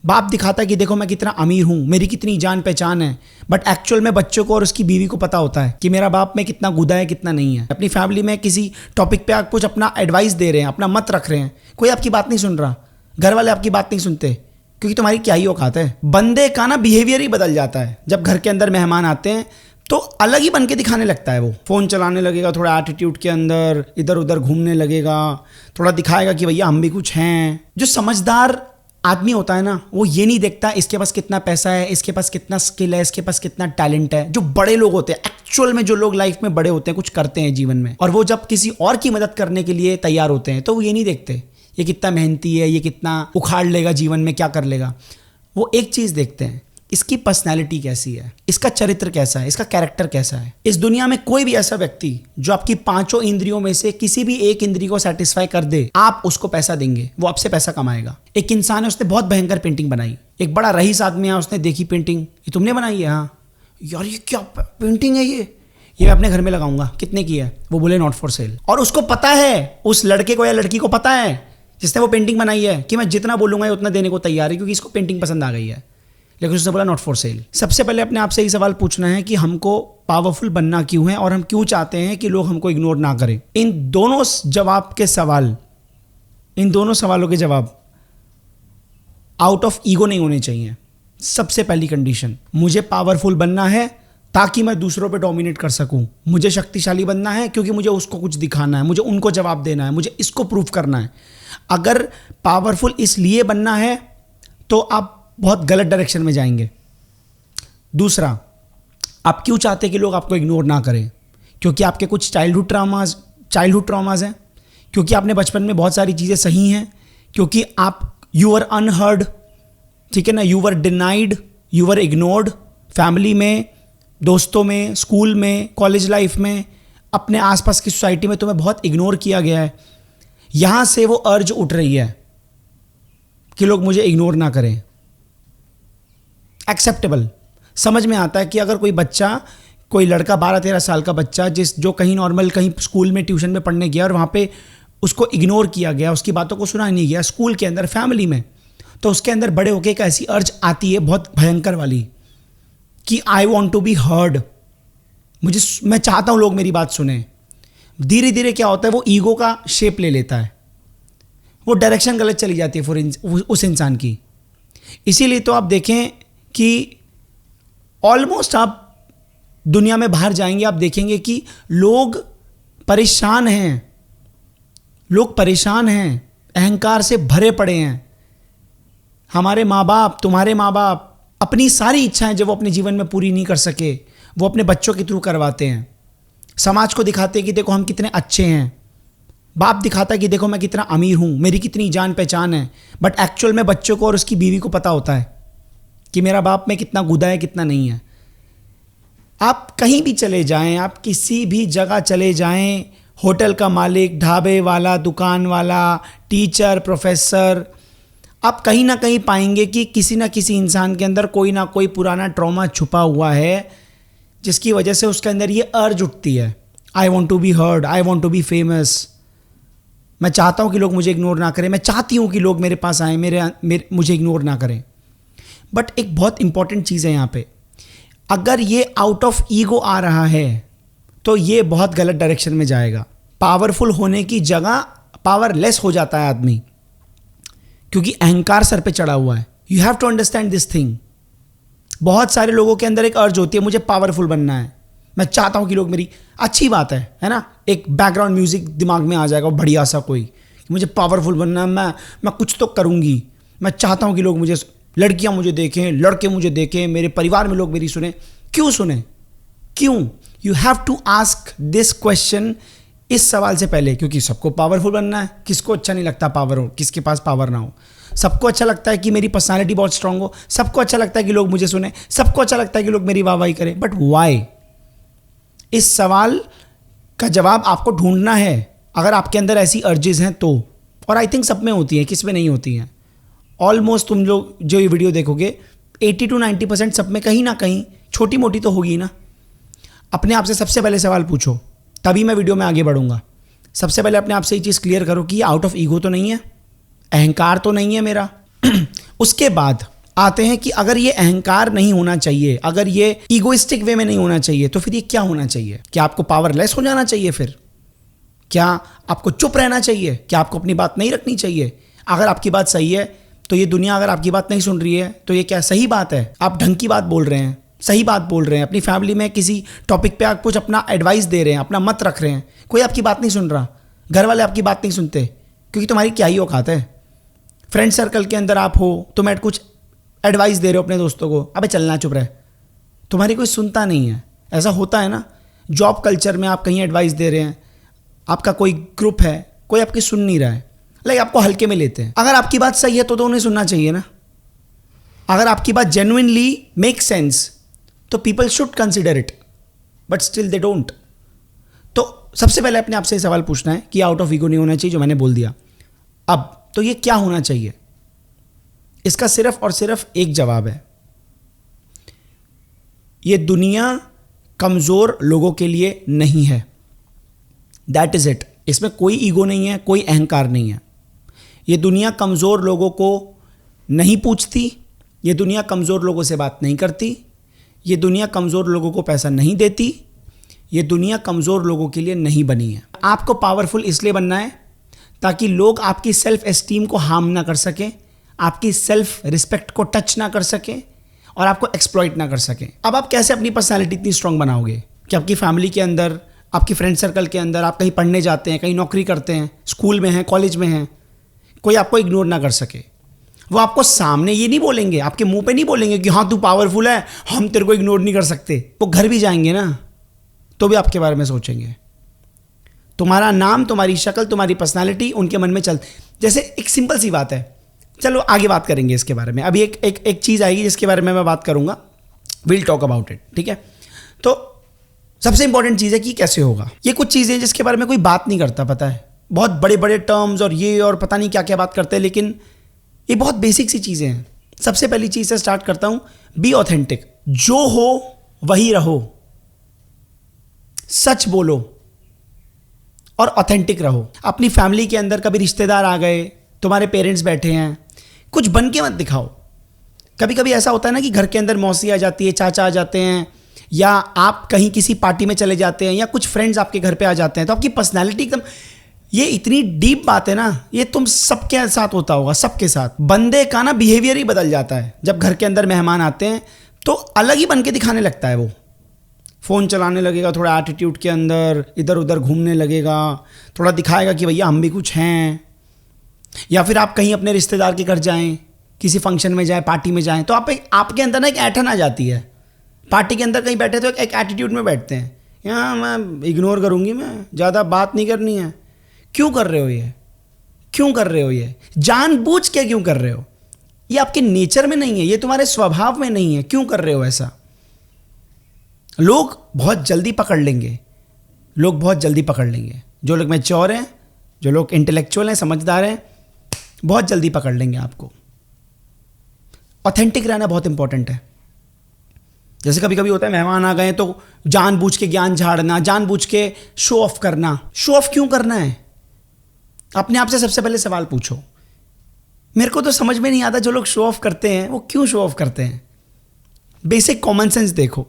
बाप दिखाता है कि देखो मैं कितना अमीर हूँ, मेरी कितनी जान पहचान है, बट एक्चुअल में बच्चों को और उसकी बीवी को पता होता है कि मेरा बाप में कितना गुदा है कितना नहीं है। अपनी फैमिली में किसी टॉपिक पे आप कुछ अपना एडवाइस दे रहे हैं, अपना मत रख रहे हैं, कोई आपकी बात नहीं सुन रहा, घर वाले आपकी बात नहीं सुनते, क्योंकि तुम्हारी क्या ही औकात है। बंदे का ना बिहेवियर ही बदल जाता है। जब घर के अंदर मेहमान आते हैं तो अलग ही बन के दिखाने लगता है। वो फ़ोन चलाने लगेगा, थोड़ा एटीट्यूड के अंदर इधर उधर घूमने लगेगा, थोड़ा दिखाएगा कि भैया हम भी कुछ हैं। जो समझदार आदमी होता है ना, वो ये नहीं देखता इसके पास कितना पैसा है, इसके पास कितना स्किल है, इसके पास कितना टैलेंट है। जो बड़े लोग होते हैं, एक्चुअल में जो लोग लाइफ में बड़े होते हैं, कुछ करते हैं जीवन में, और वो जब किसी और की मदद करने के लिए तैयार होते हैं तो वो ये नहीं देखते ये कितना मेहनती है, ये कितना उखाड़ लेगा जीवन में, क्या कर लेगा। वो एक चीज़ देखते हैं, इसकी पर्सनैलिटी कैसी है, इसका चरित्र कैसा है, इसका कैरेक्टर कैसा है। इस दुनिया में कोई भी ऐसा व्यक्ति जो आपकी पांचों इंद्रियों में से किसी भी एक इंद्रिय को सेटिस्फाई कर दे, आप उसको पैसा देंगे, वो आपसे पैसा कमाएगा। एक इंसान है, उसने बहुत भयंकर पेंटिंग बनाई, एक बड़ा रईस आदमी है, उसने देखी पेंटिंग, ये तुमने बनाई है? हाँ यार ये क्या पेंटिंग है, ये मैं अपने घर में लगाऊंगा, कितने की है? वो बोले नॉट फॉर सेल। और उसको पता है, उस लड़के को या लड़की को पता है जिसने वो पेंटिंग बनाई है कि मैं जितना बोलूंगा ये उतना देने को तैयार है, क्योंकि इसको पेंटिंग पसंद आ गई है, लेकिन उसने बोला नॉट फॉर सेल। सबसे पहले अपने आप से ये सवाल पूछना है कि हमको पावरफुल बनना क्यों है और हम क्यों चाहते हैं कि लोग हमको इग्नोर ना करें। इन दोनों सवालों के जवाब आउट ऑफ ईगो नहीं होने चाहिए। सबसे पहली कंडीशन, मुझे पावरफुल बनना है ताकि मैं दूसरों पे डोमिनेट कर सकूं, मुझे शक्तिशाली बनना है क्योंकि मुझे उसको कुछ दिखाना है, मुझे उनको जवाब देना है, मुझे इसको प्रूफ करना है। अगर पावरफुल इसलिए बनना है तो आप बहुत गलत डायरेक्शन में जाएंगे। दूसरा, आप क्यों चाहते हैं कि लोग आपको इग्नोर ना करें? क्योंकि आपके कुछ चाइल्डहुड ट्रॉमाज हैं, क्योंकि आपने बचपन में बहुत सारी चीज़ें सही हैं, क्योंकि आप यू आर अनहर्ड, ठीक है ना, you are denied, you are ignored, family में, दोस्तों में, स्कूल में, कॉलेज लाइफ में, अपने आसपास की सोसाइटी में तुम्हें बहुत इग्नोर किया गया है। यहां से वो अर्ज उठ रही है कि लोग मुझे इग्नोर ना करें। एक्सेप्टेबल, समझ में आता है कि अगर कोई बच्चा, कोई लड़का 12-13 साल का बच्चा जो कहीं नॉर्मल कहीं स्कूल में ट्यूशन में पढ़ने गया और वहाँ पे उसको इग्नोर किया गया, उसकी बातों को सुना नहीं गया, स्कूल के अंदर, फैमिली में, तो उसके अंदर बड़े होके एक ऐसी अर्ज आती है बहुत भयंकर वाली कि I want to be heard, मैं चाहता हूँ लोग मेरी बात सुने। धीरे धीरे क्या होता है, वो ईगो का शेप ले लेता है, वो डायरेक्शन गलत चली जाती है उस इंसान की। इसीलिए तो आप देखें कि ऑलमोस्ट आप दुनिया में बाहर जाएंगे, आप देखेंगे कि लोग परेशान हैं, अहंकार से भरे पड़े हैं। हमारे माँ बाप, तुम्हारे माँ बाप अपनी सारी इच्छाएं जो वो अपने जीवन में पूरी नहीं कर सके, वो अपने बच्चों के थ्रू करवाते हैं। समाज को दिखाते हैं कि देखो हम कितने अच्छे हैं, बाप दिखाता है कि देखो मैं कितना अमीर हूँ, मेरी कितनी जान पहचान है, बट एक्चुअल में बच्चों को और उसकी बीवी को पता होता है कि मेरा बाप में कितना गुदा है कितना नहीं है। आप कहीं भी चले जाएं, आप किसी भी जगह चले जाएं, होटल का मालिक, ढाबे वाला, दुकान वाला, टीचर, प्रोफेसर, आप कहीं ना कहीं पाएंगे कि किसी ना किसी इंसान के अंदर कोई ना कोई पुराना ट्रॉमा छुपा हुआ है, जिसकी वजह से उसके अंदर ये अर्ज उठती है, I want to be heard, I want to be famous. मैं चाहता हूँ कि लोग मुझे इग्नोर ना करें, मैं चाहती हूँ कि लोग मेरे पास आएँ, मुझे इग्नोर ना करें। बट एक बहुत इंपॉर्टेंट चीज़ है यहाँ पे, अगर ये आउट ऑफ ईगो आ रहा है तो ये बहुत गलत डायरेक्शन में जाएगा। पावरफुल होने की जगह पावरलेस हो जाता है आदमी, क्योंकि अहंकार सर पे चढ़ा हुआ है। You have to understand this thing. बहुत सारे लोगों के अंदर एक अर्ज होती है, मुझे पावरफुल बनना है, मैं चाहता हूँ कि लोग मेरी, अच्छी बात है ना, एक बैकग्राउंड म्यूजिक दिमाग में आ जाएगा बढ़िया सा कोई, मुझे पावरफुल बनना है, मैं कुछ तो करूँगी, मैं चाहता हूँ कि लोग मुझे, लड़कियां मुझे देखें, लड़के मुझे देखें, मेरे परिवार में लोग मेरी सुने। क्यों सुने? क्यों? You have to ask this question इस सवाल से पहले, क्योंकि सबको पावरफुल बनना है। किसको अच्छा नहीं लगता पावर हो, किसके पास पावर ना हो? सबको अच्छा लगता है कि मेरी पर्सनालिटी बहुत स्ट्रांग हो, सबको अच्छा लगता है कि लोग मुझे सुने, सबको अच्छा लगता है कि लोग मेरी वाहवाही करें। But why? इस सवाल का जवाब आपको ढूंढना है। अगर आपके अंदर ऐसी अर्जेस हैं तो, और आई थिंक सब में होती हैं, किस में नहीं होती हैं। ऑलमोस्ट तुम लोग जो ये वीडियो देखोगे 80 to 90% सब में कहीं ना कहीं छोटी मोटी तो होगी ना। अपने आप से सबसे पहले सवाल पूछो, तभी मैं वीडियो में आगे बढ़ूंगा। सबसे पहले अपने आप से ये चीज़ क्लियर करो कि आउट ऑफ ईगो तो नहीं है, अहंकार तो नहीं है मेरा। उसके बाद आते हैं कि अगर ये अहंकार नहीं होना चाहिए, अगर ये ईगोइस्टिक वे में नहीं होना चाहिए, तो फिर ये क्या होना चाहिए? क्या आपको पावरलेस हो जाना चाहिए? फिर क्या आपको चुप रहना चाहिए? क्या आपको अपनी बात नहीं रखनी चाहिए? अगर आपकी बात सही है तो ये दुनिया अगर आपकी बात नहीं सुन रही है तो ये क्या सही बात है? आप ढंग की बात बोल रहे हैं, सही बात बोल रहे हैं, अपनी फैमिली में किसी टॉपिक पे आप कुछ अपना एडवाइस दे रहे हैं, अपना मत रख रहे हैं, कोई आपकी बात नहीं सुन रहा, घर वाले आपकी बात नहीं सुनते, क्योंकि तुम्हारी क्या ही औकात है? फ्रेंड सर्कल के अंदर आप हो, तुम कुछ एडवाइस दे रहे हो अपने दोस्तों को, अबे चलना चुप रहे, तुम्हारी कोई सुनता नहीं है। ऐसा होता है ना, जॉब कल्चर में आप कहीं एडवाइस दे रहे हैं, आपका कोई ग्रुप है, कोई आपकी सुन नहीं रहा है, लाइक आपको हल्के में लेते हैं। अगर आपकी बात सही है तो उन्हें सुनना चाहिए ना। अगर आपकी बात जेन्युइनली मेक सेंस तो people should consider it, but still they don't. तो सबसे पहले अपने आपसे सवाल पूछना है कि आउट ऑफ ईगो नहीं होना चाहिए, जो मैंने बोल दिया। अब तो ये क्या होना चाहिए? इसका सिर्फ और सिर्फ एक जवाब है, ये दुनिया कमजोर लोगों के लिए नहीं है। That is it. इसमें कोई ईगो नहीं है, कोई अहंकार नहीं है। ये दुनिया कमजोर लोगों को नहीं पूछती, ये दुनिया कमजोर लोगों से बात नहीं करती, ये दुनिया कमजोर लोगों को पैसा नहीं देती, ये दुनिया कमजोर लोगों के लिए नहीं बनी है। आपको पावरफुल इसलिए बनना है ताकि लोग आपकी सेल्फ एस्टीम को हार्म ना कर सकें, आपकी सेल्फ रिस्पेक्ट को टच ना कर सकें और आपको एक्सप्लॉइट ना कर सकें। अब आप कैसे अपनी पर्सनैलिटी इतनी स्ट्रांग बनाओगे कि आपकी फैमिली के अंदर, आपकी फ्रेंड सर्कल के अंदर, आप कहीं पढ़ने जाते हैं, कहीं नौकरी करते हैं, स्कूल में हैं, कॉलेज में हैं, कोई आपको इग्नोर ना कर सके। वो आपको सामने ये नहीं बोलेंगे, आपके मुंह पे नहीं बोलेंगे कि हाँ तू पावरफुल है, हम तेरे को इग्नोर नहीं कर सकते। वो घर भी जाएंगे ना तो भी आपके बारे में सोचेंगे। तुम्हारा नाम, तुम्हारी शक्ल, तुम्हारी पर्सनालिटी उनके मन में चल। जैसे एक सिंपल सी बात है, चलो आगे बात करेंगे इसके बारे में। अभी एक चीज़ आएगी जिसके बारे में मैं बात करूंगा, विल टॉक अबाउट इट, ठीक है? तो सबसे इंपॉर्टेंट चीज़ है कि कैसे होगा। ये कुछ चीज़ें जिसके बारे में कोई बात नहीं करता, पता है, बहुत बड़े बड़े टर्म्स और ये और पता नहीं क्या क्या बात करते हैं, लेकिन ये बहुत बेसिक सी चीज़ें हैं। सबसे पहली चीज़ से स्टार्ट करता हूं, बी ऑथेंटिक। जो हो वही रहो, सच बोलो और ऑथेंटिक रहो। अपनी फैमिली के अंदर कभी रिश्तेदार आ गए, तुम्हारे पेरेंट्स बैठे हैं, कुछ बन के मत दिखाओ। कभी कभी ऐसा होता है ना कि घर के अंदर मौसी आ जाती है, चाचा आ जाते हैं, या आप कहीं किसी पार्टी में चले जाते हैं, या कुछ फ्रेंड्स आपके घर पे आ जाते हैं, तो आपकी पर्सनैलिटी एकदम, ये इतनी डीप बात है ना, ये तुम सबके साथ होता होगा, सबके साथ। बंदे का ना बिहेवियर ही बदल जाता है जब घर के अंदर मेहमान आते हैं, तो अलग ही बन के दिखाने लगता है। वो फ़ोन चलाने लगेगा, थोड़ा एटीट्यूड के अंदर, इधर उधर घूमने लगेगा, थोड़ा दिखाएगा कि भैया हम भी कुछ हैं। या फिर आप कहीं अपने रिश्तेदार के घर जाएं, किसी फंक्शन में जाएं, पार्टी में जाएं, तो आपके अंदर ना एक ऐठन आ जाती है। पार्टी के अंदर कहीं बैठे तो एक एटीट्यूड में बैठते हैं, यहाँ मैं इग्नोर करूँगी, मैं ज़्यादा बात नहीं करनी है। क्यों कर रहे हो ये? क्यों कर रहे हो ये? जानबूझ के क्यों कर रहे हो? ये आपके नेचर में नहीं है, ये तुम्हारे स्वभाव में नहीं है। क्यों कर रहे हो ऐसा? लोग बहुत जल्दी पकड़ लेंगे, लोग बहुत जल्दी पकड़ लेंगे। जो लोग मैच्योर हैं, जो लोग इंटेलेक्चुअल हैं, समझदार हैं, बहुत जल्दी पकड़ लेंगे आपको। ऑथेंटिक रहना बहुत इंपॉर्टेंट है। जैसे कभी कभी होता है, मेहमान आ गए तो जानबूझ के ज्ञान झाड़ना, जानबूझ के शो ऑफ करना। शो ऑफ क्यों करना है? अपने आप से सबसे पहले सवाल पूछो। मेरे को तो समझ में नहीं आता जो लोग शो ऑफ करते हैं वो क्यों शो ऑफ करते हैं। बेसिक कॉमन सेंस देखो।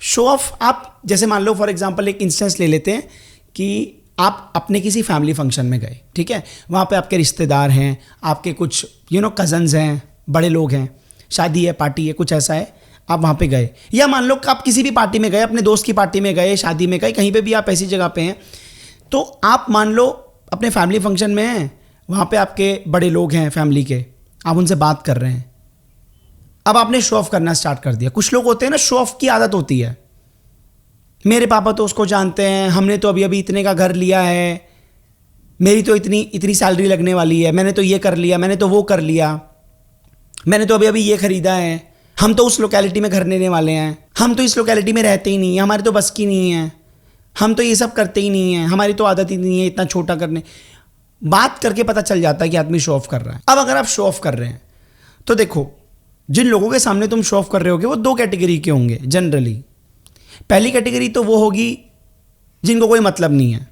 शो ऑफ, आप जैसे मान लो फॉर एग्जांपल एक इंस्टेंस ले लेते हैं कि आप अपने किसी फैमिली फंक्शन में गए, ठीक है, वहाँ पे आपके रिश्तेदार हैं, आपके कुछ कजन्स हैं, बड़े लोग हैं, शादी है, पार्टी है, कुछ ऐसा है, आप वहाँ पे गए। या मान लो कि आप किसी भी पार्टी में गए, अपने दोस्त की पार्टी में गए, शादी में गए, कहीं पे भी आप ऐसी जगह पे हैं, तो आप मान लो अपने फैमिली फंक्शन में हैं, वहाँ पे आपके बड़े लोग हैं फैमिली के, आप उनसे बात कर रहे हैं। अब आपने शो ऑफ करना स्टार्ट कर दिया। कुछ लोग होते हैं ना, शो ऑफ की आदत होती है, मेरे पापा तो उसको जानते हैं, हमने तो अभी अभी इतने का घर लिया है, मेरी तो इतनी सैलरी लगने वाली है, मैंने तो ये कर लिया, मैंने तो वो कर लिया, मैंने तो अभी अभी ये खरीदा है, हम तो उस लोकेलिटी में घर लेने वाले हैं, हम तो इस लोकेलिटी में रहते ही नहीं है, हमारी तो बस की नहीं है, हम तो ये सब करते ही नहीं है, हमारी तो आदत ही नहीं है इतना छोटा करने। बात करके पता चल जाता है कि आदमी शो ऑफ कर रहा है। अब अगर आप शो ऑफ कर रहे हैं तो देखो, जिन लोगों के सामने तुम शो ऑफ कर रहे होगे वो दो कैटेगरी के होंगे जनरली। पहली कैटेगरी तो वो होगी जिनको कोई मतलब नहीं है,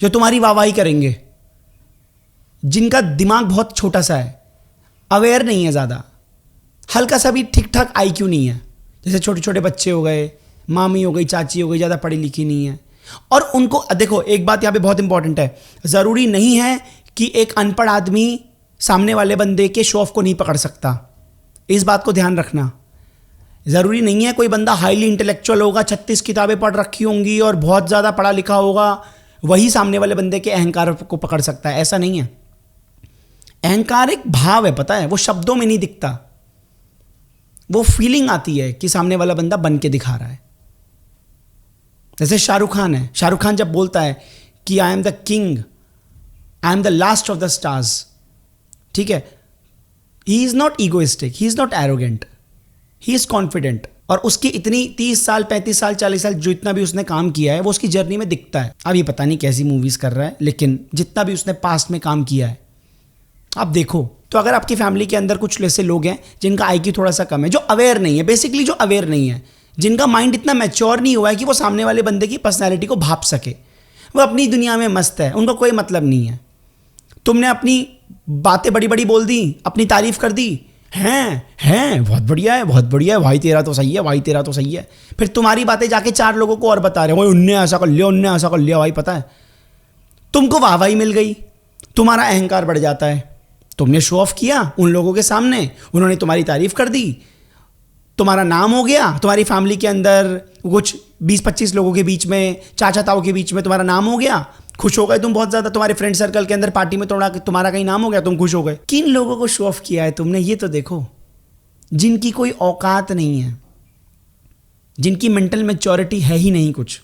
जो तुम्हारी वाहवाही करेंगे, जिनका दिमाग बहुत छोटा सा है, अवेयर नहीं है ज़्यादा, हल्का सा भी ठीक ठाक IQ नहीं है, जैसे छोटे छोटे बच्चे हो गए, मामी हो गई, चाची हो गई, ज़्यादा पढ़ी लिखी नहीं है, और उनको देखो एक बात यहाँ पे बहुत इंपॉर्टेंट है, ज़रूरी नहीं है कि एक अनपढ़ आदमी सामने वाले बंदे के शो ऑफ को नहीं पकड़ सकता, इस बात को ध्यान रखना। ज़रूरी नहीं है कोई बंदा हाईली इंटेलेक्चुअल होगा, 36 किताबें पढ़ रखी होंगी और बहुत ज़्यादा पढ़ा लिखा होगा, वही सामने वाले बंदे के अहंकार को पकड़ सकता है, ऐसा नहीं है। अहंकार एक भाव है, पता है, वो शब्दों में नहीं दिखता, वो फीलिंग आती है कि सामने वाला बंदा बन के दिखा रहा है। जैसे शाहरुख खान है, शाहरुख खान जब बोलता है कि I am the king, I am the last of the stars, ठीक है, he is not egoistic, he is not arrogant, he is confident. और उसकी इतनी 30 साल 35 साल 40 साल जो इतना भी उसने काम किया है वो उसकी जर्नी में दिखता है। अब ये पता नहीं कैसी मूवीज कर रहा है, लेकिन जितना भी उसने पास्ट में काम किया है आप देखो। तो अगर आपकी फैमिली के अंदर कुछ ऐसे लोग हैं जिनका IQ थोड़ा सा कम है, जो अवेयर नहीं है, बेसिकली जो अवेयर नहीं है, जिनका माइंड इतना मैच्योर नहीं हुआ है कि वो सामने वाले बंदे की पर्सनैलिटी को भाप सके, वो अपनी दुनिया में मस्त है, उनको कोई मतलब नहीं है। तुमने अपनी बातें बड़ी बड़ी बोल दी, अपनी तारीफ कर दी, हैं बहुत बढ़िया है, बहुत बढ़िया है भाई, तेरा तो सही है भाई, तेरा तो सही है, फिर तुम्हारी बातें जाके 4 लोगों को और बता रहे हो, उनने ऐसा कर लिया, उनने ऐसा कर लिया, भाई पता है तुमको वाहवाही मिल गई, तुम्हारा अहंकार बढ़ जाता है, तुमने शो ऑफ किया उन लोगों के सामने, उन्होंने तुम्हारी तारीफ कर दी, तुम्हारा नाम हो गया, तुम्हारी फैमिली के अंदर कुछ 20-25 लोगों के बीच में, चाचा ताऊ के बीच में तुम्हारा नाम हो गया, खुश हो गए तुम बहुत ज़्यादा, तुम्हारे फ्रेंड सर्कल के अंदर पार्टी में थोड़ा तुम्हारा कहीं नाम हो गया, तुम खुश हो गए। किन लोगों को शो ऑफ किया है तुमने, ये तो देखो, जिनकी कोई औकात नहीं है, जिनकी मेंटल मैच्योरिटी है ही नहीं कुछ,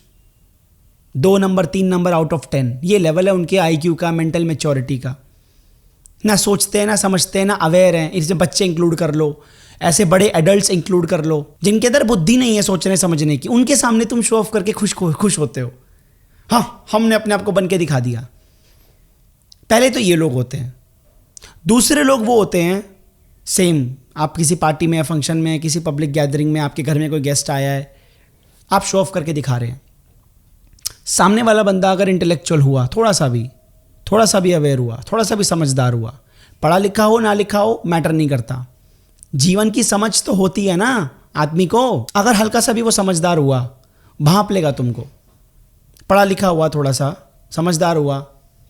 2 नंबर 3 नंबर आउट ऑफ 10 ये लेवल है उनके IQ का, मेंटल मैच्योरिटी का। ना सोचते हैं, ना समझते हैं, ना अवेयर हैं। इसमें बच्चे इंक्लूड कर लो, ऐसे बड़े एडल्ट्स इंक्लूड कर लो, जिनके अंदर बुद्धि नहीं है सोचने समझने की, उनके सामने तुम शो ऑफ करके खुश होते हो। हाँ, हमने अपने आप को बन के दिखा दिया। पहले तो ये लोग होते हैं। दूसरे लोग वो होते हैं, सेम आप किसी पार्टी में या फंक्शन में, किसी पब्लिक गैदरिंग में, आपके घर में कोई गेस्ट आया है, आप शो ऑफ करके दिखा रहे हैं। सामने वाला बंदा अगर इंटेलेक्चुअल हुआ, थोड़ा सा भी अवेयर हुआ, थोड़ा सा भी समझदार हुआ, पढ़ा लिखा हो ना लिखा हो मैटर नहीं करता, जीवन की समझ तो होती है ना आदमी को। अगर हल्का सा भी वो समझदार हुआ, भांप लेगा तुमको। पढ़ा लिखा हुआ, थोड़ा सा समझदार हुआ,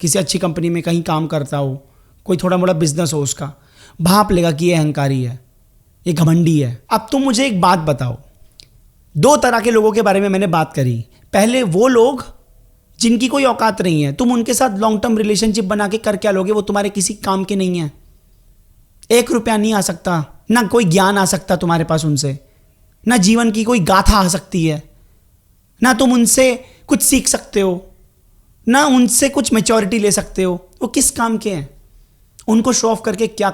किसी अच्छी कंपनी में कहीं काम करता हो, कोई थोड़ा मोड़ा बिजनेस हो उसका, भांप लेगा कि ये अहंकारी है, ये घमंडी है। अब तुम मुझे एक बात बताओ, 2 तरह के लोगों के बारे में मैंने बात करी। पहले वो लोग जिनकी कोई औकात नहीं है, तुम उनके साथ लॉन्ग टर्म रिलेशनशिप बना के कर क्या लोगे, वो तुम्हारे किसी काम के नहीं है, 1 रुपया नहीं आ सकता, ना कोई ज्ञान आ सकता तुम्हारे पास उनसे, ना जीवन की कोई गाथा आ सकती है, ना तुम उनसे कुछ सीख सकते हो, ना उनसे कुछ मैच्योरिटी ले सकते हो। वो किस काम के हैं? उनको शो ऑफ करके क्या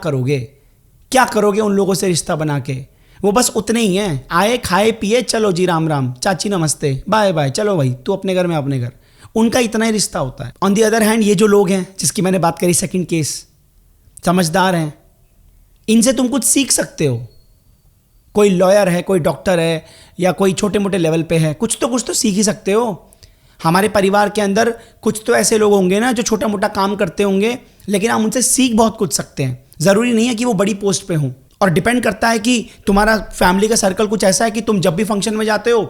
करोगे उन लोगों से रिश्ता बना के? वो बस उतने ही हैं, आए खाए पिए, चलो जी राम राम, चाची नमस्ते, बाय बाय, चलो भाई तू अपने घर में अपने घर, उनका इतना ही रिश्ता होता है। ऑन दी अदर हैंड, ये जो लोग हैं जिसकी मैंने बात करी, सेकंड केस, समझदार हैं, इनसे तुम कुछ सीख सकते हो। कोई लॉयर है, कोई डॉक्टर है, या कोई छोटे मोटे लेवल पे है, कुछ तो सीख ही सकते हो। हमारे परिवार के अंदर कुछ तो ऐसे लोग होंगे ना जो छोटा मोटा काम करते होंगे, लेकिन हम उनसे सीख बहुत कुछ सकते हैं। ज़रूरी नहीं है कि वो बड़ी पोस्ट पे हों, और डिपेंड करता है कि तुम्हारा फैमिली का सर्कल कुछ ऐसा है कि तुम जब भी फंक्शन में जाते हो,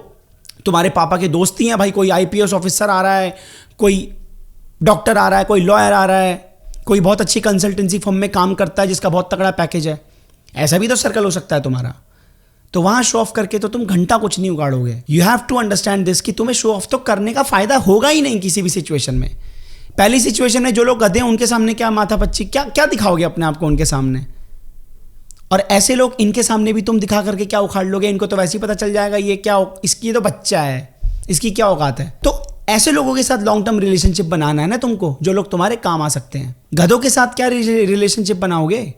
तुम्हारे पापा के दोस्त ही हैं भाई, कोई IPS ऑफिसर आ रहा है, कोई डॉक्टर आ रहा है, कोई लॉयर आ रहा है, कोई बहुत अच्छी कंसल्टेंसी फर्म में काम करता है जिसका बहुत तगड़ा पैकेज है, ऐसा भी तो सर्कल हो सकता है तुम्हारा। तो वहाँ शो ऑफ करके तो तुम घंटा कुछ नहीं उगाड़ोगे। You have to understand this कि तुम्हें शो ऑफ तो करने का फायदा होगा ही नहीं किसी भी सिचुएशन में। पहली सिचुएशन में जो लोग गधे हैं उनके सामने क्या माथा पच्ची, क्या दिखाओगे अपने आप को उनके सामने? और ऐसे लोग, इनके सामने भी तुम दिखा करके क्या उखाड़ लोगे? इनको तो वैसे ही पता चल जाएगा ये क्या, इसकी तो बच्चा है, इसकी क्या औकात है। तो ऐसे लोगों के साथ लॉन्ग टर्म रिलेशनशिप बनाना है ना तुमको, जो लोग तुम्हारे काम आ सकते हैं। गधों के साथ क्या रिलेशनशिप बनाओगे?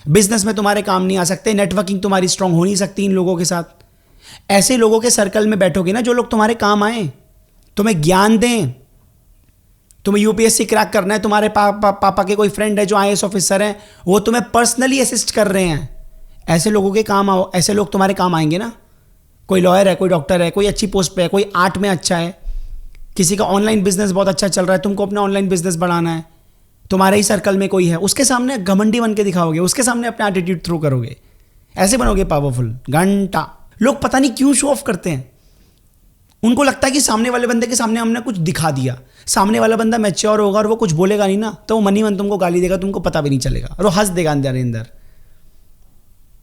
बिजनेस में तुम्हारे काम नहीं आ सकते, नेटवर्किंग तुम्हारी स्ट्रांग हो नहीं सकती इन लोगों के साथ। ऐसे लोगों के सर्कल में बैठोगे ना जो लोग तुम्हारे काम आए, तुम्हें ज्ञान दें। तुम्हें UPSC क्रैक करना है, तुम्हारे पापा के कोई फ्रेंड है जो IAS ऑफिसर हैं, वो तुम्हें पर्सनली असिस्ट कर रहे हैं, ऐसे लोगों के काम आओ। ऐसे लोग तुम्हारे काम आएंगे ना। कोई लॉयर है, कोई डॉक्टर है, कोई अच्छी पोस्ट पे है, कोई आर्ट में अच्छा है, किसी का ऑनलाइन बिजनेस बहुत अच्छा चल रहा है, तुमको अपना ऑनलाइन बिजनेस बढ़ाना है, तुम्हारे ही सर्कल में कोई है, उसके सामने घमंडी बन के दिखाओगे, उसके सामने अपना एटीट्यूड थ्रो करोगे, ऐसे बनोगे पावरफुल। घंटा लोग पता नहीं क्यों शो ऑफ करते हैं। उनको लगता है कि सामने वाले बंदे के सामने हमने कुछ दिखा दिया, सामने वाला बंदा मैच्योर होगा और वो कुछ बोलेगा नहीं ना, तो वो मनी मन तुमको गाली देगा, तुमको पता भी नहीं चलेगा और वो हंस देगा अंदर।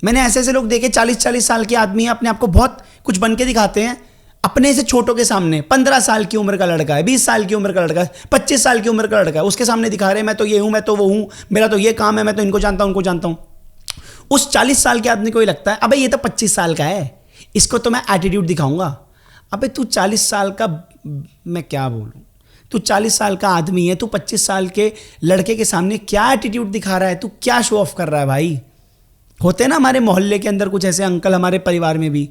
मैंने ऐसे ऐसे लोग देखे 40-40 साल के आदमी अपने आप को बहुत कुछ बन के दिखाते हैं अपने से छोटों के सामने। 15 साल की उम्र का लड़का है, 20 साल की उम्र का लड़का है, 25 साल की उम्र का लड़का है, उसके सामने दिखा रहे हैं मैं तो ये हूं, मैं तो वो हूं, मेरा तो ये काम है, मैं तो इनको जानता हूं, उनको जानता हूं। उस 40 साल के आदमी को ही लगता है अबे ये तो 25 साल का है, इसको तो मैं एटीट्यूड दिखाऊंगा। अबे तू 40 साल का, मैं क्या बोलूं, तू 40 साल का आदमी है, तू 25 साल के लड़के के सामने क्या एटीट्यूड दिखा रहा है, तू क्या शो ऑफ कर रहा है भाई। होते हैं ना हमारे मोहल्ले के अंदर कुछ ऐसे अंकल, हमारे परिवार में भी।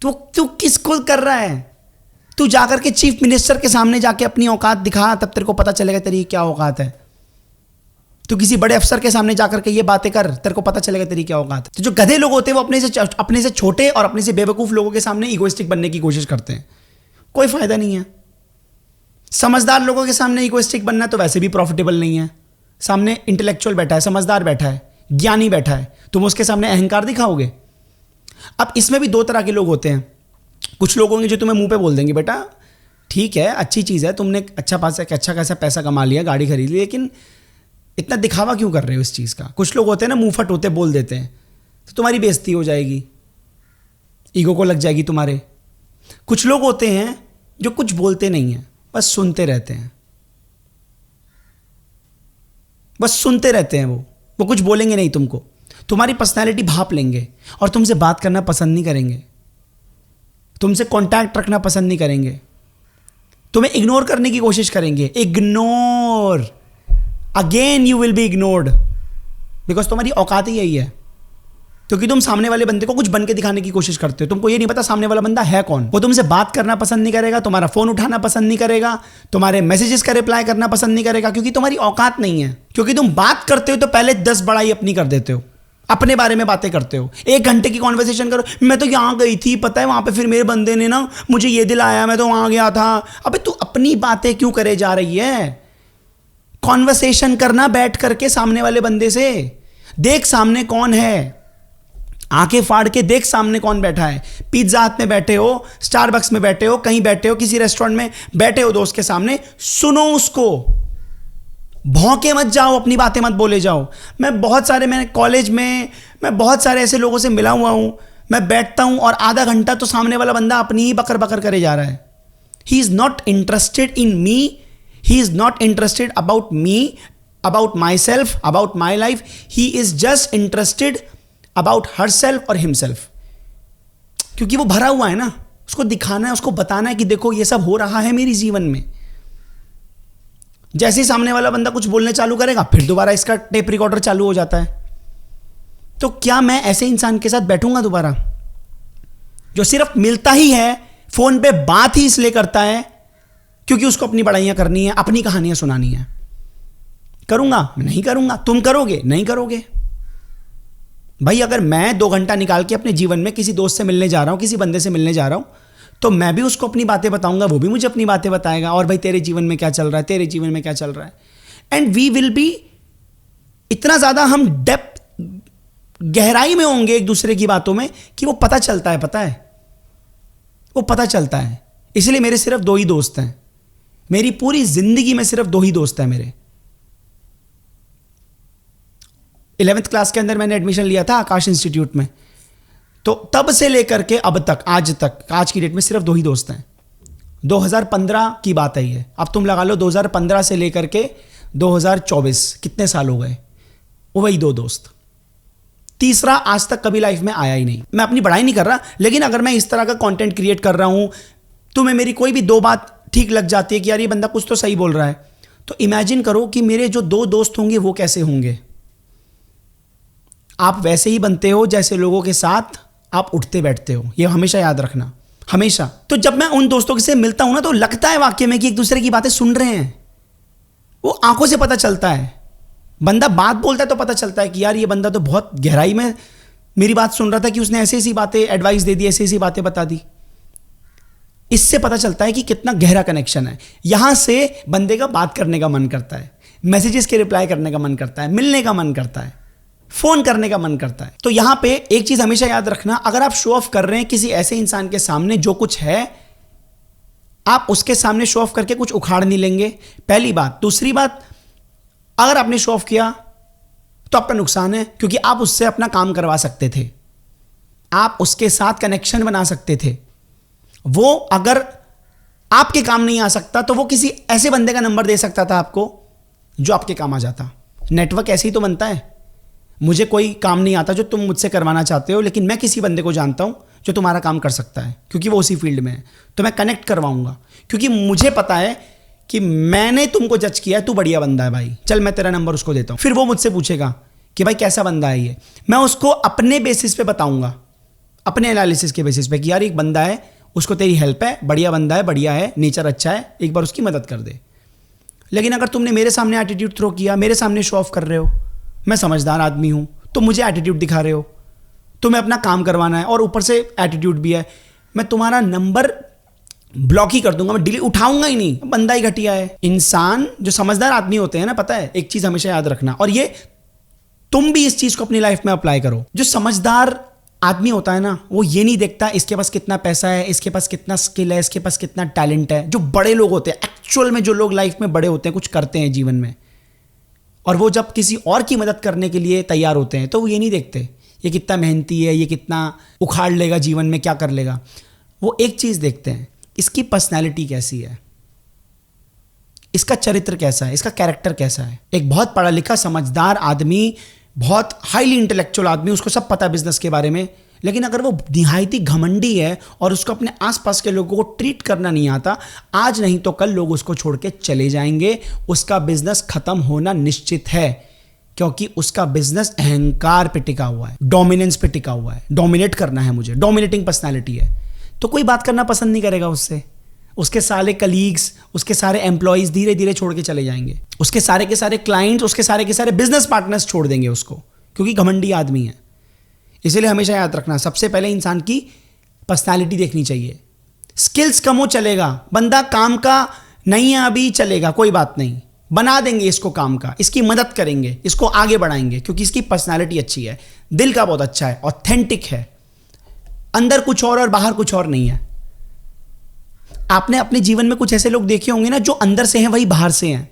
तू किसको कर रहा है? तू जाकर के चीफ मिनिस्टर के सामने जाके अपनी औकात दिखा, तब तेरे को पता चलेगा तेरी क्या औकात है। तू किसी बड़े अफसर के सामने जाकर के ये बातें कर, तेरे को पता चलेगा तेरी क्या औकात है। तो जो गधे लोग होते हैं वो अपने से छोटे और अपने से बेवकूफ लोगों के सामने इगोइस्टिक बनने की कोशिश करते हैं, कोई फायदा नहीं है। समझदार लोगों के सामने इगोइस्टिक बनना तो वैसे भी प्रॉफिटेबल नहीं है। सामने इंटेलेक्चुअल बैठा है, समझदार बैठा है, ज्ञानी बैठा है, तुम उसके सामने अहंकार दिखाओगे। अब इसमें भी दो तरह के लोग होते हैं। कुछ लोग होंगे जो तुम्हें मुंह पे बोल देंगे बेटा ठीक है, अच्छी चीज़ है, तुमने अच्छा खासा पैसा कमा लिया, गाड़ी खरीद ली, लेकिन इतना दिखावा क्यों कर रहे हो इस चीज़ का। कुछ लोग होते हैं ना मुंह फट होते बोल देते हैं, तो तुम्हारी बेइज्जती हो जाएगी, ईगो को लग जाएगी तुम्हारे। कुछ लोग होते हैं जो कुछ बोलते नहीं हैं, बस सुनते रहते हैं, बस सुनते रहते हैं। वो कुछ बोलेंगे नहीं तुमको, तुम्हारी पर्सनैलिटी भाप लेंगे और तुमसे बात करना पसंद नहीं करेंगे, तुमसे कांटेक्ट रखना पसंद नहीं करेंगे, तुम्हें इग्नोर करने की कोशिश करेंगे। Ignore, again you will be ignored, because तुम्हारी औकात ही यही है। क्योंकि तुम सामने वाले बंदे को कुछ बन के दिखाने की कोशिश करते हो, तुमको ये नहीं पता सामने वाला बंदा है कौन। वो तुमसे बात करना पसंद नहीं करेगा, तुम्हारा फोन उठाना पसंद नहीं करेगा, तुम्हारे मैसेजेस का रिप्लाई करना पसंद नहीं करेगा, क्योंकि तुम्हारी औकात नहीं है। क्योंकि तुम बात करते हो तो पहले 10 बड़ाई अपनी कर देते हो, अपने बारे में बातें करते हो। 1 घंटे की कॉन्वर्सेशन करो, मैं तो यहाँ गई थी, पता है वहां पे फिर मेरे बंदे ने ना मुझे ये दिलाया, मैं तो वहां गया था। अबे तू अपनी बातें क्यों करे जा रही है? कॉन्वर्सेशन करना बैठ करके सामने वाले बंदे से, देख सामने कौन है, आंखें फाड़ के देख सामने कौन बैठा है। पिज्जा हट में बैठे हो, स्टारबक्स में बैठे हो, कहीं बैठे हो, किसी रेस्टोरेंट में बैठे हो दोस्त के सामने, सुनो उसको, भौंके मत जाओ, अपनी बातें मत बोले जाओ। मैं कॉलेज में मैं बहुत सारे ऐसे लोगों से मिला हुआ हूं, मैं बैठता हूं और आधा घंटा तो सामने वाला बंदा अपनी ही बकर बकर करे जा रहा है। He is not interested in me, he is not interested about me, about myself, about my life. He is just interested about herself or himself. क्योंकि वो भरा हुआ है ना, उसको दिखाना है, उसको बताना है कि देखो ये सब हो रहा है मेरे जीवन में। जैसे ही सामने वाला बंदा कुछ बोलने चालू करेगा, फिर दोबारा इसका टेप रिकॉर्डर चालू हो जाता है। तो क्या मैं ऐसे इंसान के साथ बैठूंगा दोबारा, जो सिर्फ मिलता ही है, फोन पे बात ही इसलिए करता है क्योंकि उसको अपनी बड़ाइयां करनी है, अपनी कहानियां सुनानी है? करूंगा? मैं नहीं करूंगा। तुम करोगे? नहीं करोगे। भाई अगर मैं 2 घंटा निकाल के अपने जीवन में किसी दोस्त से मिलने जा रहा हूं, किसी बंदे से मिलने जा रहा हूं, तो मैं भी उसको अपनी बातें बताऊंगा, वो भी मुझे अपनी बातें बताएगा, और भाई तेरे जीवन में क्या चल रहा है, तेरे जीवन में क्या चल रहा है। एंड वी विल बी, इतना ज्यादा हम डेप्थ, गहराई में होंगे एक दूसरे की बातों में कि वो पता चलता है, पता है, वो पता चलता है। इसलिए मेरे सिर्फ 2 ही दोस्त हैं, मेरी पूरी जिंदगी में सिर्फ 2 ही दोस्त हैं मेरे। 11th क्लास के अंदर मैंने एडमिशन लिया था आकाश इंस्टीट्यूट में, तो तब से लेकर के अब तक, आज की डेट में सिर्फ 2 ही दोस्त हैं। 2015 की बात है ये, अब तुम लगा लो 2015 से लेकर के 2024 कितने साल हो गए, वो वही 2 दोस्त। तीसरा आज तक कभी लाइफ में आया ही नहीं। मैं अपनी बड़ाई नहीं कर रहा, लेकिन अगर मैं इस तरह का कंटेंट क्रिएट कर रहा हूं, तुम्हें मेरी कोई भी 2 बात ठीक लग जाती है कि यार ये बंदा कुछ तो सही बोल रहा है, तो इमेजिन करो कि मेरे जो 2 दोस्त होंगे वो कैसे होंगे। आप वैसे ही बनते हो जैसे लोगों के साथ आप उठते बैठते हो, ये हमेशा याद रखना, हमेशा। तो जब मैं उन दोस्तों से मिलता हूं ना, तो लगता है वाकई में कि एक दूसरे की बातें सुन रहे हैं। वो आंखों से पता चलता है, बंदा बात बोलता है तो पता चलता है कि यार ये बंदा तो बहुत गहराई में मेरी बात सुन रहा था, कि उसने ऐसी ऐसी बातें एडवाइस दे दी, ऐसी ऐसी बातें बता दी। इससे पता चलता है कि कितना गहरा कनेक्शन है। यहां से बंदे का बात करने का मन करता है, मैसेजेस के रिप्लाई करने का मन करता है, मिलने का मन करता है, फोन करने का मन करता है। तो यहां पे एक चीज हमेशा याद रखना, अगर आप शो ऑफ कर रहे हैं किसी ऐसे इंसान के सामने जो कुछ है, आप उसके सामने शो ऑफ करके कुछ उखाड़ नहीं लेंगे, पहली बात। दूसरी बात, अगर आपने शो ऑफ किया तो आपका नुकसान है, क्योंकि आप उससे अपना काम करवा सकते थे, आप उसके साथ कनेक्शन बना सकते थे। वो अगर आपके काम नहीं आ सकता तो वो किसी ऐसे बंदे का नंबर दे सकता था आपको जो आपके काम आ जाता। नेटवर्क ऐसे ही तो बनता है। मुझे कोई काम नहीं आता जो तुम मुझसे करवाना चाहते हो, लेकिन मैं किसी बंदे को जानता हूं जो तुम्हारा काम कर सकता है, क्योंकि वो उसी फील्ड में है, तो मैं कनेक्ट करवाऊंगा, क्योंकि मुझे पता है कि मैंने तुमको जज किया है, तू बढ़िया बंदा है भाई, चल मैं तेरा नंबर उसको देता हूं। फिर वो मुझसे पूछेगा कि भाई कैसा बंदा है ये, मैं उसको अपने बेसिस पे बताऊंगा, अपने एनालिसिस के बेसिस पे कि यार एक बंदा है, उसको तेरी हेल्प है, बढ़िया बंदा है, बढ़िया है, नेचर अच्छा है, एक बार उसकी मदद कर दे। लेकिन अगर तुमने मेरे सामने एटीट्यूड थ्रो किया, मेरे सामने शो ऑफ कर रहे हो, मैं समझदार आदमी हूं, तुम मुझे एटीट्यूड दिखा रहे हो, तुम्हें अपना काम करवाना है और ऊपर से एटीट्यूड भी है, मैं तुम्हारा नंबर ब्लॉक ही कर दूंगा, मैं डिलीट उठाऊंगा ही नहीं, बंदा ही घटिया है। इंसान जो समझदार आदमी होते हैं ना, पता है एक चीज हमेशा याद रखना, और ये तुम भी इस चीज को अपनी लाइफ में अप्लाई करो। जो समझदार आदमी होता है ना, वो ये नहीं देखता इसके पास कितना पैसा है, इसके पास कितना स्किल है, इसके पास कितना टैलेंट है। जो बड़े लोग होते हैं, एक्चुअल में जो लोग लाइफ में बड़े होते हैं, कुछ करते हैं जीवन में, और वो जब किसी और की मदद करने के लिए तैयार होते हैं, तो वो ये नहीं देखते ये कितना मेहनती है, ये कितना उखाड़ लेगा जीवन में, क्या कर लेगा। वो एक चीज देखते हैं, इसकी पर्सनैलिटी कैसी है, इसका चरित्र कैसा है, इसका कैरेक्टर कैसा है। एक बहुत पढ़ा लिखा समझदार आदमी, बहुत हाईली इंटेलेक्चुअल आदमी, उसको सब पता है बिजनेस के बारे में, लेकिन अगर वो निहायती घमंडी है और उसको अपने आसपास के लोगों को ट्रीट करना नहीं आता, आज नहीं तो कल लोग उसको छोड़ के चले जाएंगे, उसका बिजनेस खत्म होना निश्चित है, क्योंकि उसका बिजनेस अहंकार पे टिका हुआ है, डोमिनेंस पे टिका हुआ है, डोमिनेट करना है मुझे, डोमिनेटिंग पर्सनैलिटी है, तो कोई बात करना पसंद नहीं करेगा उससे। उसके सारे कलीग्स, उसके सारे एम्प्लॉयज धीरे धीरे छोड़ के चले जाएंगे, उसके सारे के सारे क्लाइंट्स, उसके सारे के सारे बिजनेस पार्टनर्स छोड़ देंगे उसको, क्योंकि घमंडी आदमी है। इसलिए हमेशा याद रखना, सबसे पहले इंसान की पर्सनालिटी देखनी चाहिए। स्किल्स कम हो चलेगा, बंदा काम का नहीं है अभी, चलेगा, कोई बात नहीं, बना देंगे इसको काम का, इसकी मदद करेंगे, इसको आगे बढ़ाएंगे, क्योंकि इसकी पर्सनालिटी अच्छी है, दिल का बहुत अच्छा है, ऑथेंटिक है, अंदर कुछ और बाहर कुछ और नहीं है। आपने अपने जीवन में कुछ ऐसे लोग देखे होंगे ना, जो अंदर से हैं वही बाहर से हैं,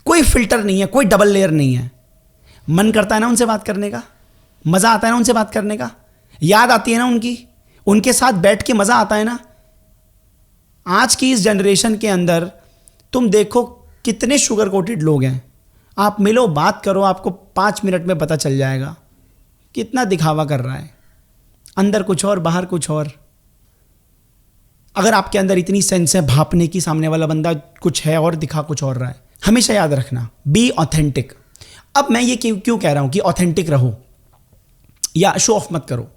कोई फिल्टर नहीं है, कोई डबल लेयर नहीं है। मन करता है ना उनसे बात करने का, मजा आता है ना उनसे बात करने का, याद आती है ना उनकी, उनके साथ बैठ के मजा आता है ना। आज की इस जनरेशन के अंदर तुम देखो कितने शुगर कोटेड लोग हैं, आप मिलो बात करो, आपको 5 मिनट में पता चल जाएगा कितना दिखावा कर रहा है, अंदर कुछ और बाहर कुछ और। अगर आपके अंदर इतनी सेंस है भापने की, सामने वाला बंदा कुछ है और दिखा कुछ और रहा है। हमेशा याद रखना, बी ऑथेंटिक। अब मैं ये क्यों कह रहा हूं कि ऑथेंटिक रहो या शो ऑफ मत करो।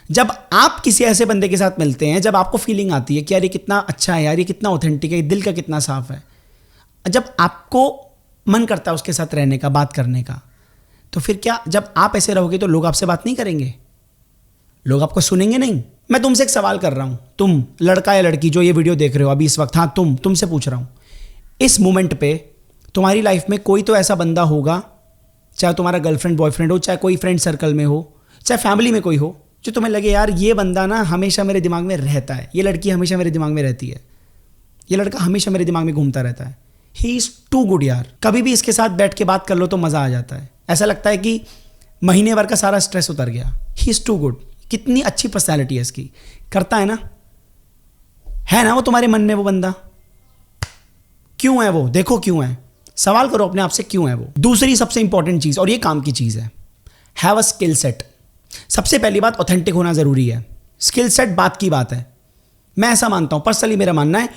जब आप किसी ऐसे बंदे के साथ मिलते हैं, जब आपको फीलिंग आती है कि यार ये कितना अच्छा है, यार ये कितना ऑथेंटिक है, दिल का कितना साफ है, जब आपको मन करता है उसके साथ रहने का, बात करने का, तो फिर क्या, जब आप ऐसे रहोगे तो लोग आपसे बात नहीं करेंगे, लोग आपको सुनेंगे नहीं। मैं तुमसे एक सवाल कर रहा हूं, तुम लड़का या लड़की जो ये वीडियो देख रहे हो अभी इस वक्त, हाँ तुमसे पूछ रहा हूं, इस मोमेंट पे तुम्हारी लाइफ में कोई तो ऐसा बंदा होगा, चाहे तुम्हारा गर्लफ्रेंड बॉयफ्रेंड हो, चाहे कोई फ्रेंड सर्कल में हो, चाहे फैमिली में कोई हो, जो तुम्हें लगे यार ये बंदा ना हमेशा मेरे दिमाग में रहता है, ये लड़की हमेशा मेरे दिमाग में रहती है, ये लड़का हमेशा मेरे दिमाग में घूमता रहता है, ही इज़ टू गुड यार, कभी भी इसके साथ बैठ के बात कर लो तो मज़ा आ जाता है, ऐसा लगता है कि महीने भर का सारा स्ट्रेस उतर गया, ही इज़ टू गुड। कितनी अच्छी पर्सनैलिटी है इसकी, करता है ना वो तुम्हारे मन में वो बंदा, क्यों है वो, देखो क्यों है, सवाल करो अपने आप से क्यों है वो। दूसरी सबसे इंपॉर्टेंट चीज़, और ये काम की चीज़ है, हैव अ स्किल सेट। सबसे पहली बात, ऑथेंटिक होना ज़रूरी है। स्किल सेट बात की बात है, मैं ऐसा मानता हूँ, पर्सनली मेरा मानना है,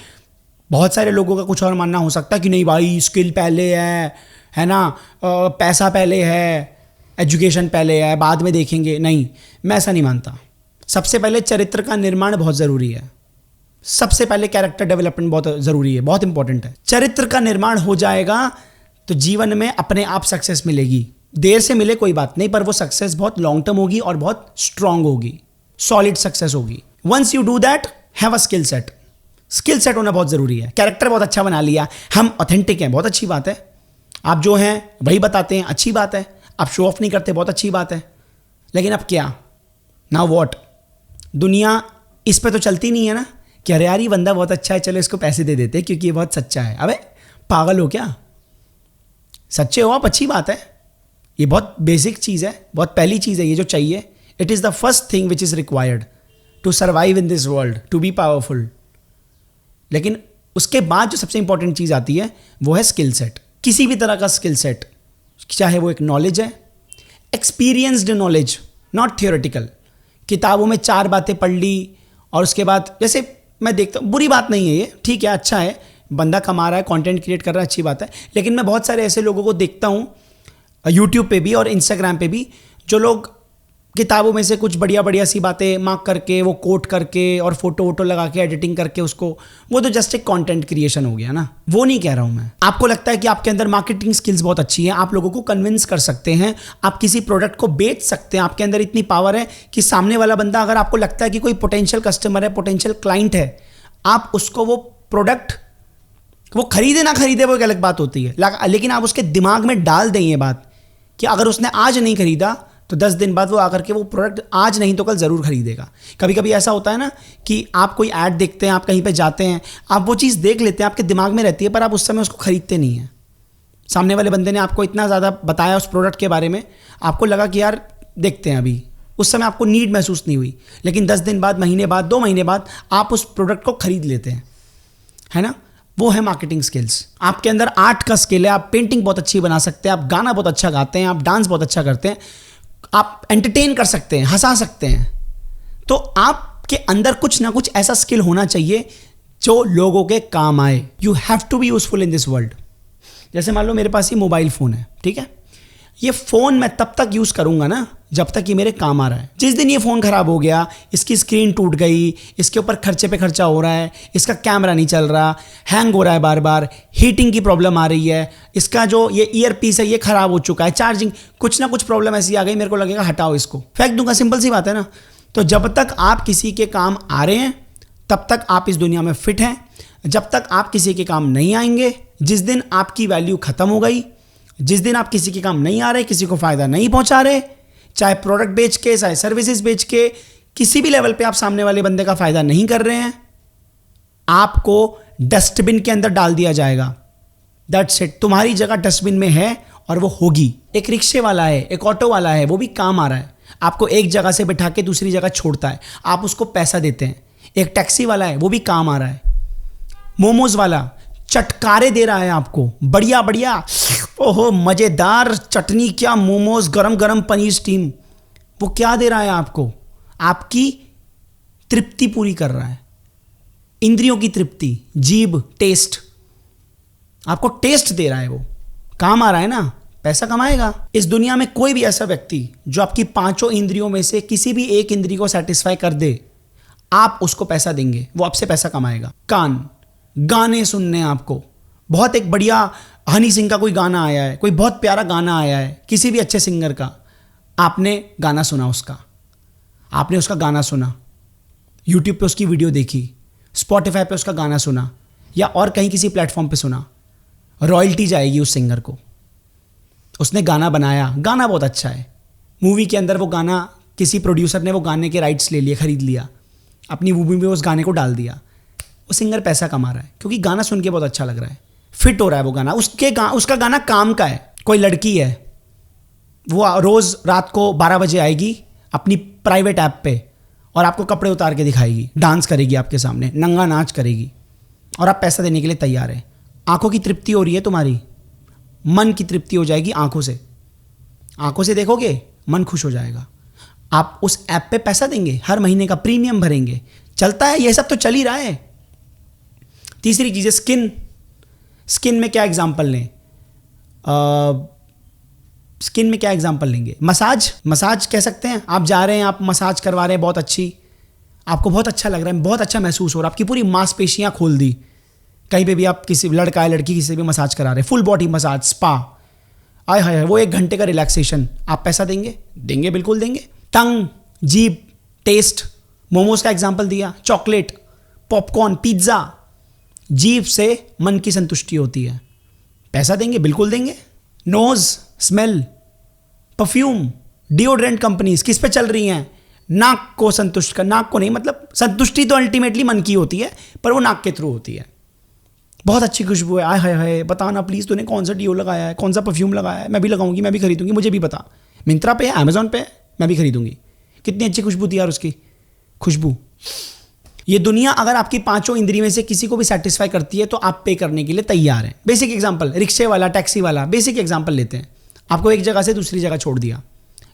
बहुत सारे लोगों का कुछ और मानना हो सकता है कि नहीं भाई स्किल पहले है ना, पैसा पहले है, एजुकेशन पहले है, बाद में देखेंगे, नहीं, मैं ऐसा नहीं मानता। सबसे पहले चरित्र का निर्माण बहुत ज़रूरी है, सबसे पहले कैरेक्टर डेवलपमेंट बहुत ज़रूरी है, बहुत इंपॉर्टेंट है। चरित्र का निर्माण हो जाएगा तो जीवन में अपने आप सक्सेस मिलेगी, देर से मिले कोई बात नहीं, पर वो सक्सेस बहुत लॉन्ग टर्म होगी और बहुत स्ट्रांग होगी, सॉलिड सक्सेस होगी। Once you do that, have a skill set. Skill set होना बहुत ज़रूरी है। कैरेक्टर बहुत अच्छा बना लिया, हम ऑथेंटिक हैं, बहुत अच्छी बात है, आप जो हैं वही बताते हैं, अच्छी बात है, आप शो ऑफ नहीं करते, बहुत अच्छी बात है, लेकिन अब क्या, नाउ व्हाट? दुनिया इस पे तो चलती नहीं है ना कि अरे यार ये बंदा बहुत अच्छा है, चलो इसको पैसे दे देते क्योंकि ये बहुत सच्चा है। अबे पागल हो क्या? सच्चे हो आप, अच्छी बात है, ये बहुत बेसिक चीज़ है, बहुत पहली चीज़ है ये जो चाहिए। It is the first thing which is required to survive in this world, to be powerful. लेकिन उसके बाद जो सबसे इंपॉर्टेंट चीज़ आती है वो है स्किल सेट। किसी भी तरह का स्किल सेट, चाहे वो एक नॉलेज है, एक्सपीरियंस्ड नॉलेज, नॉट थियोरेटिकल। किताबों में 4 बातें पढ़ ली और उसके बाद, जैसे मैं देखता हूँ, बुरी बात नहीं है ये, ठीक है, अच्छा है, बंदा कमा रहा है, कंटेंट क्रिएट कर रहा है, अच्छी बात है, लेकिन मैं बहुत सारे ऐसे लोगों को देखता हूँ यूट्यूब पे भी और इंस्टाग्राम पे भी, जो लोग किताबों में से कुछ बढ़िया बढ़िया सी बातें मार्क करके, वो कोट करके और फोटो वोटो लगा के एडिटिंग करके उसको, वो तो जस्ट एक कंटेंट क्रिएशन हो गया ना। वो नहीं कह रहा हूं मैं। आपको लगता है कि आपके अंदर मार्केटिंग स्किल्स बहुत अच्छी है, आप लोगों को कन्विंस कर सकते हैं, आप किसी प्रोडक्ट को बेच सकते हैं, आपके अंदर इतनी पावर है कि सामने वाला बंदा, अगर आपको लगता है कि कोई पोटेंशियल कस्टमर है, पोटेंशियल क्लाइंट है, आप उसको वो प्रोडक्ट, वो खरीदे ना खरीदे वो एक अलग बात होती है, लेकिन आप उसके दिमाग में डाल दें ये बात कि अगर उसने आज नहीं खरीदा तो 10 दिन बाद वो आकर के वो प्रोडक्ट आज नहीं तो कल ज़रूर खरीदेगा। कभी कभी ऐसा होता है ना कि आप कोई ऐड देखते हैं, आप कहीं पे जाते हैं, आप वो चीज़ देख लेते हैं, आपके दिमाग में रहती है, पर आप उस समय उसको खरीदते नहीं हैं। सामने वाले बंदे ने आपको इतना ज़्यादा बताया उस प्रोडक्ट के बारे में, आपको लगा कि यार देखते हैं अभी, उस समय आपको नीड महसूस नहीं हुई, लेकिन 10 दिन बाद, महीने बाद, 2 महीने बाद आप उस प्रोडक्ट को खरीद लेते हैं, है ना। वो है मार्केटिंग स्किल्स। आपके अंदर आर्ट का स्किल है, आप पेंटिंग बहुत अच्छी बना सकते हैं, आप गाना बहुत अच्छा गाते हैं, आप डांस बहुत अच्छा करते हैं, आप एंटरटेन कर सकते हैं, हंसा सकते हैं, तो आपके अंदर कुछ ना कुछ ऐसा स्किल होना चाहिए जो लोगों के काम आए। You have to be useful in this world. जैसे मान लो मेरे पास ये मोबाइल फ़ोन है, ठीक है, ये फ़ोन मैं तब तक यूज़ करूँगा ना जब तक ये मेरे काम आ रहा है। जिस दिन ये फ़ोन ख़राब हो गया, इसकी स्क्रीन टूट गई, इसके ऊपर खर्चे पे खर्चा हो रहा है, इसका कैमरा नहीं चल रहा, हैंग हो रहा है बार बार, हीटिंग की प्रॉब्लम आ रही है, इसका जो ये ईयर पीस है ये ख़राब हो चुका है, चार्जिंग, कुछ ना कुछ प्रॉब्लम ऐसी आ गई, मेरे को लगेगा हटाओ इसको, फेंक दूंगा, सिंपल सी बात है ना। तो जब तक आप किसी के काम आ रहे हैं तब तक आप इस दुनिया में फिट हैं। जब तक आप किसी के काम नहीं आएंगे, जिस दिन आपकी वैल्यू ख़त्म हो गई, जिस दिन आप किसी के काम नहीं आ रहे, किसी को फ़ायदा नहीं पहुंचा रहे, चाहे प्रोडक्ट बेच के, चाहे सर्विसेज बेच के, किसी भी लेवल पे आप सामने वाले बंदे का फ़ायदा नहीं कर रहे हैं, आपको डस्टबिन के अंदर डाल दिया जाएगा। दैट्स इट, तुम्हारी जगह डस्टबिन में है और वो होगी। एक रिक्शे वाला है, एक ऑटो वाला है, वो भी काम आ रहा है, आपको एक जगह से बिठा के दूसरी जगह छोड़ता है, आप उसको पैसा देते हैं। एक टैक्सी वाला है, वो भी काम आ रहा है। मोमोज वाला चटकारे दे रहा है आपको, बढ़िया बढ़िया, ओहो मज़ेदार चटनी, क्या मोमोज, गरम गरम पनीर स्टीम, वो क्या दे रहा है आपको? आपकी तृप्ति पूरी कर रहा है, इंद्रियों की तृप्ति, जीभ, टेस्ट, आपको टेस्ट दे रहा है, वो काम आ रहा है ना, पैसा कमाएगा। इस दुनिया में कोई भी ऐसा व्यक्ति जो आपकी 5 इंद्रियों में से किसी भी एक इंद्रिय को सेटिस्फाई कर दे, आप उसको पैसा देंगे, वो आपसे पैसा कमाएगा। कान, गाने सुनने आपको, बहुत एक बढ़िया हनी सिंह का कोई गाना आया है, कोई बहुत प्यारा गाना आया है किसी भी अच्छे सिंगर का, आपने गाना सुना उसका, आपने उसका गाना सुना, यूट्यूब पे उसकी वीडियो देखी, स्पॉटिफाई पे उसका गाना सुना, या और कहीं किसी प्लेटफॉर्म पे सुना, रॉयल्टी जाएगी उस सिंगर को। उसने गाना बनाया, गाना बहुत अच्छा है, मूवी के अंदर वो गाना, किसी प्रोड्यूसर ने वो गाने के राइट्स ले लिए, खरीद लिया, अपनी मूवी में उस गाने को डाल दिया, वो सिंगर पैसा कमा रहा है क्योंकि गाना सुन के बहुत अच्छा लग रहा है, फिट हो रहा है वो गाना, उसका गाना काम का है। कोई लड़की है, वो रोज़ रात को 12 बजे आएगी अपनी प्राइवेट ऐप पे और आपको कपड़े उतार के दिखाएगी, डांस करेगी आपके सामने, नंगा नाच करेगी, और आप पैसा देने के लिए तैयार हैं। आंखों की तृप्ति हो रही है तुम्हारी, मन की तृप्ति हो जाएगी आंखों से, आंखों से देखोगे मन खुश हो जाएगा। आप उस ऐप पे पैसा देंगे, हर महीने का प्रीमियम भरेंगे, चलता है, ये सब तो चल ही रहा है। तीसरी चीज़ है स्किन। स्किन में क्या एग्जाम्पल लें? स्किन में क्या एग्जाम्पल लेंगे? मसाज कह सकते हैं। आप जा रहे हैं, आप मसाज करवा रहे हैं, बहुत अच्छी, आपको बहुत अच्छा लग रहा है, बहुत अच्छा महसूस हो रहा है, आपकी पूरी मांसपेशियां खोल दी। कहीं पे भी आप किसी लड़का है लड़की किसी भी मसाज करा रहे हैं, फुल बॉडी मसाज, स्पा, आय हाय, वो 1 घंटे का रिलैक्सेशन, आप पैसा देंगे? देंगे, बिल्कुल देंगे। टंग, जीभ, टेस्ट, मोमोज का एग्जाम्पल दिया, चॉकलेट, पॉपकॉर्न, पिज्ज़ा, जीभ से मन की संतुष्टि होती है, पैसा देंगे, बिल्कुल देंगे। Nose, smell, perfume, deodorant companies किस पे चल रही हैं? नाक को संतुष्ट कर, नाक को नहीं, मतलब संतुष्टि तो अल्टीमेटली मन की होती है, पर वो नाक के थ्रू होती है। बहुत अच्छी खुशबू है, आय हाय हाय, बता ना प्लीज़ तूने कौन सा डिओ लगाया है, कौन सा परफ्यूम लगाया है, मैं भी लगाऊंगी, मैं भी खरीदूंगी, मुझे भी बता। मिंत्रा पे है, अमेजोन पे है, मैं भी खरीदूंगी। कितनी अच्छी खुशबू थी यार उसकी, खुशबू। ये दुनिया अगर आपकी पांचों इंद्रिय में से किसी को भी सेटिस्फाई करती है तो आप पे करने के लिए तैयार हैं। बेसिक एग्जांपल, रिक्शे वाला, टैक्सी वाला, बेसिक एग्जांपल लेते हैं। आपको एक जगह से दूसरी जगह छोड़ दिया,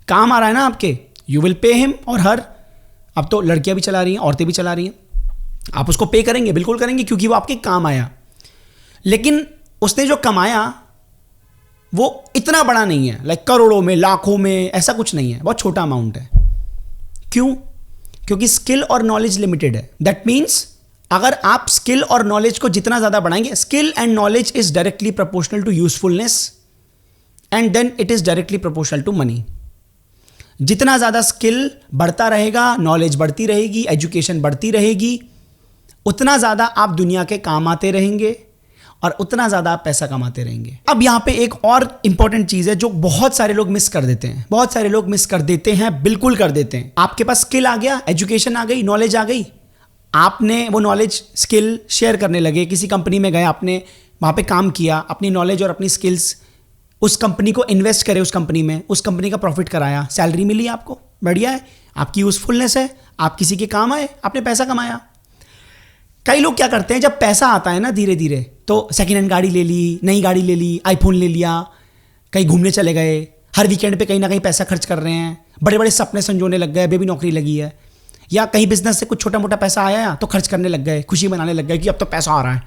काम आ रहा है ना आपके, यू विल पे हिम और हर। अब तो लड़कियां भी चला रही हैं, औरतें भी चला रही हैं, आप उसको पे करेंगे, बिल्कुल करेंगे, क्योंकि वो आपके काम आया। लेकिन उसने जो कमाया वो इतना बड़ा नहीं है, लाइक करोड़ों में, लाखों में, ऐसा कुछ नहीं है, बहुत छोटा अमाउंट है। क्यों? क्योंकि स्किल और नॉलेज लिमिटेड है। दैट मीन्स अगर आप स्किल और नॉलेज को जितना ज्यादा बढ़ाएंगे, skill and knowledge is directly proportional to usefulness and then it is directly proportional to money. जितना ज्यादा स्किल बढ़ता रहेगा, नॉलेज बढ़ती रहेगी, एजुकेशन बढ़ती रहेगी, उतना ज्यादा आप दुनिया के काम आते रहेंगे और उतना ज्यादा आप पैसा कमाते रहेंगे। अब यहां पे एक और इंपॉर्टेंट चीज है जो बहुत सारे लोग मिस कर देते हैं, बहुत सारे लोग मिस कर देते हैं, बिल्कुल कर देते हैं। आपके पास स्किल आ गया, एजुकेशन आ गई, नॉलेज आ गई, आपने वो नॉलेज स्किल शेयर करने लगे, किसी कंपनी में गए, आपने वहां पे काम किया, अपनी नॉलेज और अपनी स्किल्स उस कंपनी को इन्वेस्ट करे, उस कंपनी में, उस कंपनी का प्रॉफिट कराया, सैलरी मिली आपको, बढ़िया है, आपकी यूजफुलनेस है, आप किसी के काम आए, आपने पैसा कमाया। कई लोग क्या करते हैं, जब पैसा आता है ना धीरे धीरे, तो सेकेंड हैंड गाड़ी ले ली, नई गाड़ी ले ली, आईफोन ले लिया, कहीं घूमने चले गए, हर वीकेंड पे कहीं ना कहीं पैसा खर्च कर रहे हैं, बड़े बड़े सपने संजोने लग गए, बेबी नौकरी लगी है, या कहीं बिजनेस से कुछ छोटा मोटा पैसा आया तो खर्च करने लग गए, खुशी मनाने लग गए कि अब तो पैसा आ रहा है।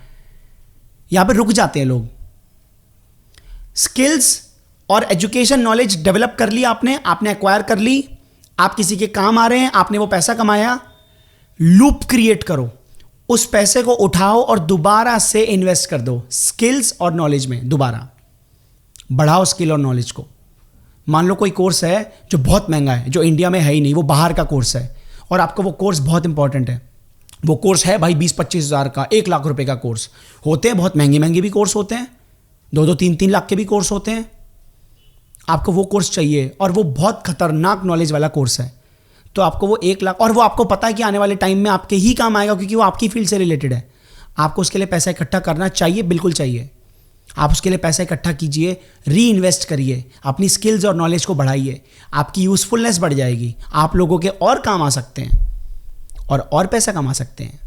यहां पे रुक जाते हैं लोग। स्किल्स और एजुकेशन नॉलेज डेवलप कर ली आपने एक्वायर कर ली, आप किसी के काम आ रहे हैं, आपने वो पैसा कमाया, लूप क्रिएट करो, उस पैसे को उठाओ और दोबारा से इन्वेस्ट कर दो स्किल्स और नॉलेज में, दोबारा बढ़ाओ स्किल और नॉलेज को। मान लो कोई कोर्स है जो बहुत महंगा है, जो इंडिया में है ही नहीं, वो बाहर का कोर्स है और आपको वो कोर्स बहुत इंपॉर्टेंट है। वो कोर्स है भाई 20-25 हज़ार का, 1 लाख रुपए का कोर्स, होते हैं बहुत महंगे महंगे भी कोर्स होते हैं, 2-2, 3-3 लाख के भी कोर्स होते हैं। आपको वो कोर्स चाहिए और वो बहुत खतरनाक नॉलेज वाला कोर्स है, तो आपको वो 1 लाख, और वो आपको पता है कि आने वाले टाइम में आपके ही काम आएगा क्योंकि वो आपकी फील्ड से रिलेटेड है। आपको उसके लिए पैसा इकट्ठा करना चाहिए, बिल्कुल चाहिए। आप उसके लिए पैसा इकट्ठा कीजिए, री इन्वेस्ट करिए, अपनी स्किल्स और नॉलेज को बढ़ाइए, आपकी यूजफुलनेस बढ़ जाएगी, आप लोगों के और काम आ सकते हैं और पैसा कमा सकते हैं।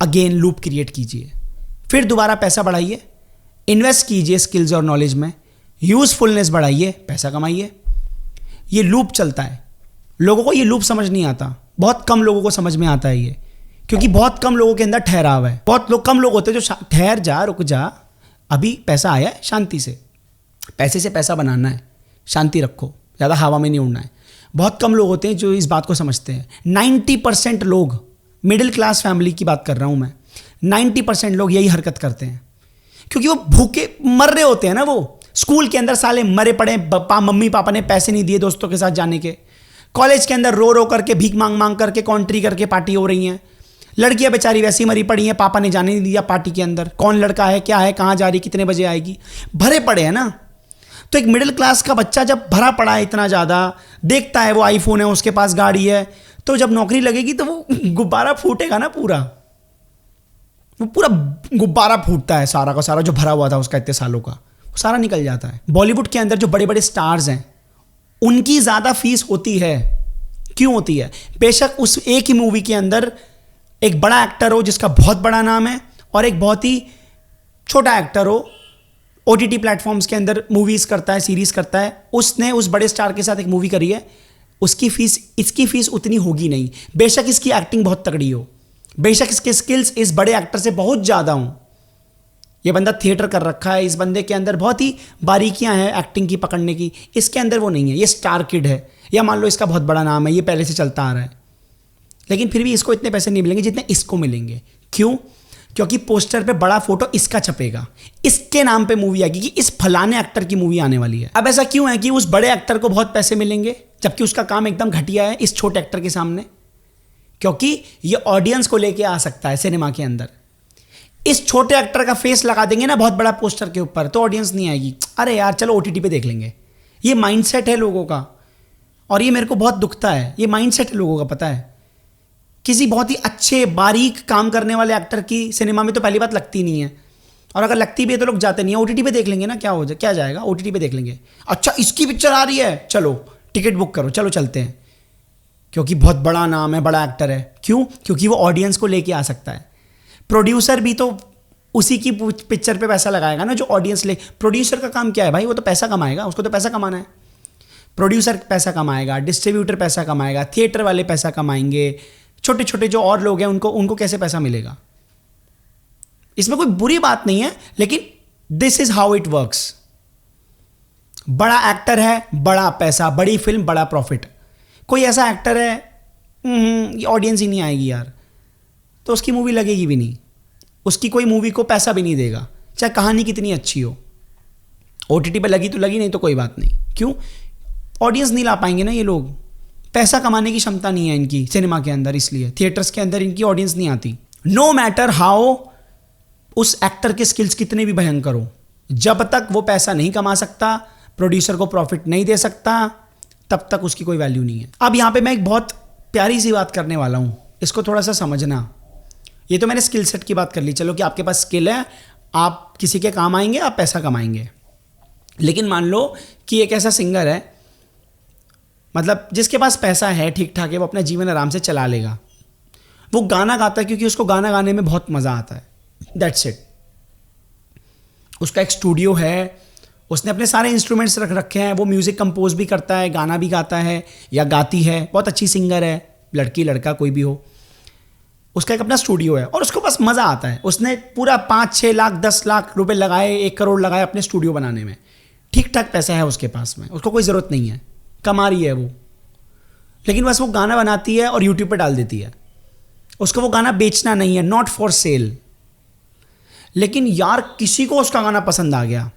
अगेन लूप क्रिएट कीजिए, फिर दोबारा पैसा बढ़ाइए, इन्वेस्ट कीजिए स्किल्स और नॉलेज में, यूजफुलनेस बढ़ाइए, पैसा कमाइए। ये लूप चलता है। लोगों को ये लूप समझ नहीं आता, बहुत कम लोगों को समझ में आता है ये, क्योंकि बहुत कम लोगों के अंदर ठहराव है। बहुत लोग, कम लोग होते हैं जो ठहर जा, रुक जा, अभी पैसा आया है, शांति से, पैसे से पैसा बनाना है, शांति रखो, ज़्यादा हवा में नहीं उड़ना है। बहुत कम लोग होते हैं जो इस बात को समझते हैं। 90% लोग, मिडिल क्लास फैमिली की बात कर रहा हूँ मैं, 90% लोग यही हरकत करते हैं क्योंकि वो भूखे मर रहे होते हैं ना। वो स्कूल के अंदर साले मरे पड़े, मम्मी पापा ने पैसे नहीं दिए दोस्तों के साथ जाने के, कॉलेज के अंदर रो रो करके, भीख मांग मांग करके, कॉन्ट्री करके पार्टी हो रही हैं। लड़कियां बेचारी वैसी मरी पड़ी हैं, पापा ने जाने नहीं दिया पार्टी के अंदर, कौन लड़का है, क्या है, कहाँ जा रही, कितने बजे आएगी, भरे पड़े हैं ना। तो एक मिडिल क्लास का बच्चा जब भरा पड़ा है इतना ज़्यादा, देखता है वो आईफोन है, उसके पास गाड़ी है, तो जब नौकरी लगेगी तो वो गुब्बारा फूटेगा ना, पूरा वो पूरा गुब्बारा फूटता है, सारा का सारा जो भरा हुआ था उसका इतने सालों का, वो सारा निकल जाता है। बॉलीवुड के अंदर जो बड़े बड़े स्टार्स हैं उनकी ज़्यादा फीस होती है। क्यों होती है? बेशक उस एक ही मूवी के अंदर एक बड़ा एक्टर हो जिसका बहुत बड़ा नाम है और एक बहुत ही छोटा एक्टर हो, OTT प्लेटफॉर्म्स के अंदर मूवीज़ करता है, सीरीज़ करता है, उसने उस बड़े स्टार के साथ एक मूवी करी है, उसकी फीस, इसकी फीस उतनी होगी नहीं। बेशक इसकी एक्टिंग बहुत तगड़ी हो, बेशक इसके स्किल्स इस बड़े एक्टर से बहुत ज़्यादा हों, ये बंदा थिएटर कर रखा है, इस बंदे के अंदर बहुत ही बारीकियां हैं एक्टिंग की पकड़ने की, इसके अंदर वो नहीं है, ये स्टार किड है, या मान लो इसका बहुत बड़ा नाम है, ये पहले से चलता आ रहा है, लेकिन फिर भी इसको इतने पैसे नहीं मिलेंगे जितने इसको मिलेंगे। क्यों? क्योंकि पोस्टर पे बड़ा फोटो इसका छपेगा, इसके नाम पे मूवी आएगी कि इस फलाने एक्टर की मूवी आने वाली है। अब ऐसा क्यों है कि उस बड़े एक्टर को बहुत पैसे मिलेंगे जबकि उसका काम एकदम घटिया है इस छोटे एक्टर के सामने? क्योंकि ये ऑडियंस को लेके आ सकता है सिनेमा के अंदर। इस छोटे एक्टर का फेस लगा देंगे ना बहुत बड़ा पोस्टर के ऊपर, तो ऑडियंस नहीं आएगी, अरे यार चलो OTT पे देख लेंगे, ये माइंडसेट है लोगों का, और ये मेरे को बहुत दुखता है। ये माइंडसेट है लोगों का, पता है। किसी बहुत ही अच्छे बारीक काम करने वाले एक्टर की सिनेमा में तो पहली बात लगती नहीं है, और अगर लगती भी है तो लोग जाते नहीं है। ओटीटी पे देख लेंगे ना, क्या जाएगा, ओटीटी पे देख लेंगे। अच्छा इसकी पिक्चर आ रही है, चलो टिकट बुक करो, चलो चलते हैं, क्योंकि बहुत बड़ा नाम है, बड़ा एक्टर है। क्यों? क्योंकि वो ऑडियंस को लेके आ सकता है। प्रोड्यूसर भी तो उसी की पिक्चर पे पैसा लगाएगा ना जो ऑडियंस ले। प्रोड्यूसर का काम क्या है भाई? वो तो पैसा कमाएगा, उसको तो पैसा कमाना है। प्रोड्यूसर पैसा कमाएगा, डिस्ट्रीब्यूटर पैसा कमाएगा, थिएटर वाले पैसा कमाएंगे, छोटे छोटे जो और लोग हैं उनको कैसे पैसा मिलेगा? इसमें कोई बुरी बात नहीं है, लेकिन this is how it works. बड़ा एक्टर है, बड़ा पैसा, बड़ी फिल्म, बड़ा प्रॉफिट। कोई ऐसा एक्टर है ऑडियंस ही नहीं आएगी यार, तो उसकी मूवी लगेगी भी नहीं, उसकी कोई मूवी को पैसा भी नहीं देगा, चाहे कहानी कितनी अच्छी हो। ओटीटी पे लगी तो लगी, नहीं तो कोई बात नहीं। क्यों? ऑडियंस नहीं ला पाएंगे ना ये लोग, पैसा कमाने की क्षमता नहीं है इनकी सिनेमा के अंदर, इसलिए थिएटर्स के अंदर इनकी ऑडियंस नहीं आती। नो मैटर हाउ उस एक्टर के स्किल्स कितने भी भयंकर हो, जब तक वो पैसा नहीं कमा सकता, प्रोड्यूसर को प्रॉफिट नहीं दे सकता, तब तक उसकी कोई वैल्यू नहीं है। अब यहाँ पे मैं एक बहुत प्यारी सी बात करने वाला हूँ, इसको थोड़ा सा समझना। ये तो मैंने स्किल सेट की बात कर ली, चलो कि आपके पास स्किल है, आप किसी के काम आएंगे, आप पैसा कमाएंगे। लेकिन मान लो कि एक ऐसा सिंगर है, मतलब जिसके पास पैसा है, ठीक ठाक है, वो अपना जीवन आराम से चला लेगा, वो गाना गाता है क्योंकि उसको गाना गाने में बहुत मज़ा आता है, दैट्स इट। उसका एक स्टूडियो है, उसने अपने सारे इंस्ट्रूमेंट्स रख रखे हैं, वो म्यूज़िक कंपोज भी करता है, गाना भी गाता है या गाती है, बहुत अच्छी सिंगर है, लड़की लड़का कोई भी हो, उसका एक अपना स्टूडियो है और उसको बस मज़ा आता है। उसने पूरा 5-6 लाख 10 लाख रुपए लगाए, 1 करोड़ लगाए अपने स्टूडियो बनाने में, ठीक ठाक पैसा है उसके पास में, उसको कोई ज़रूरत नहीं है, कमा रही है वो, लेकिन बस वो गाना बनाती है और यूट्यूब पे डाल देती है। उसको वो गाना बेचना नहीं है, नॉट फॉर सेल। लेकिन यार किसी को उसका गाना पसंद आ गया,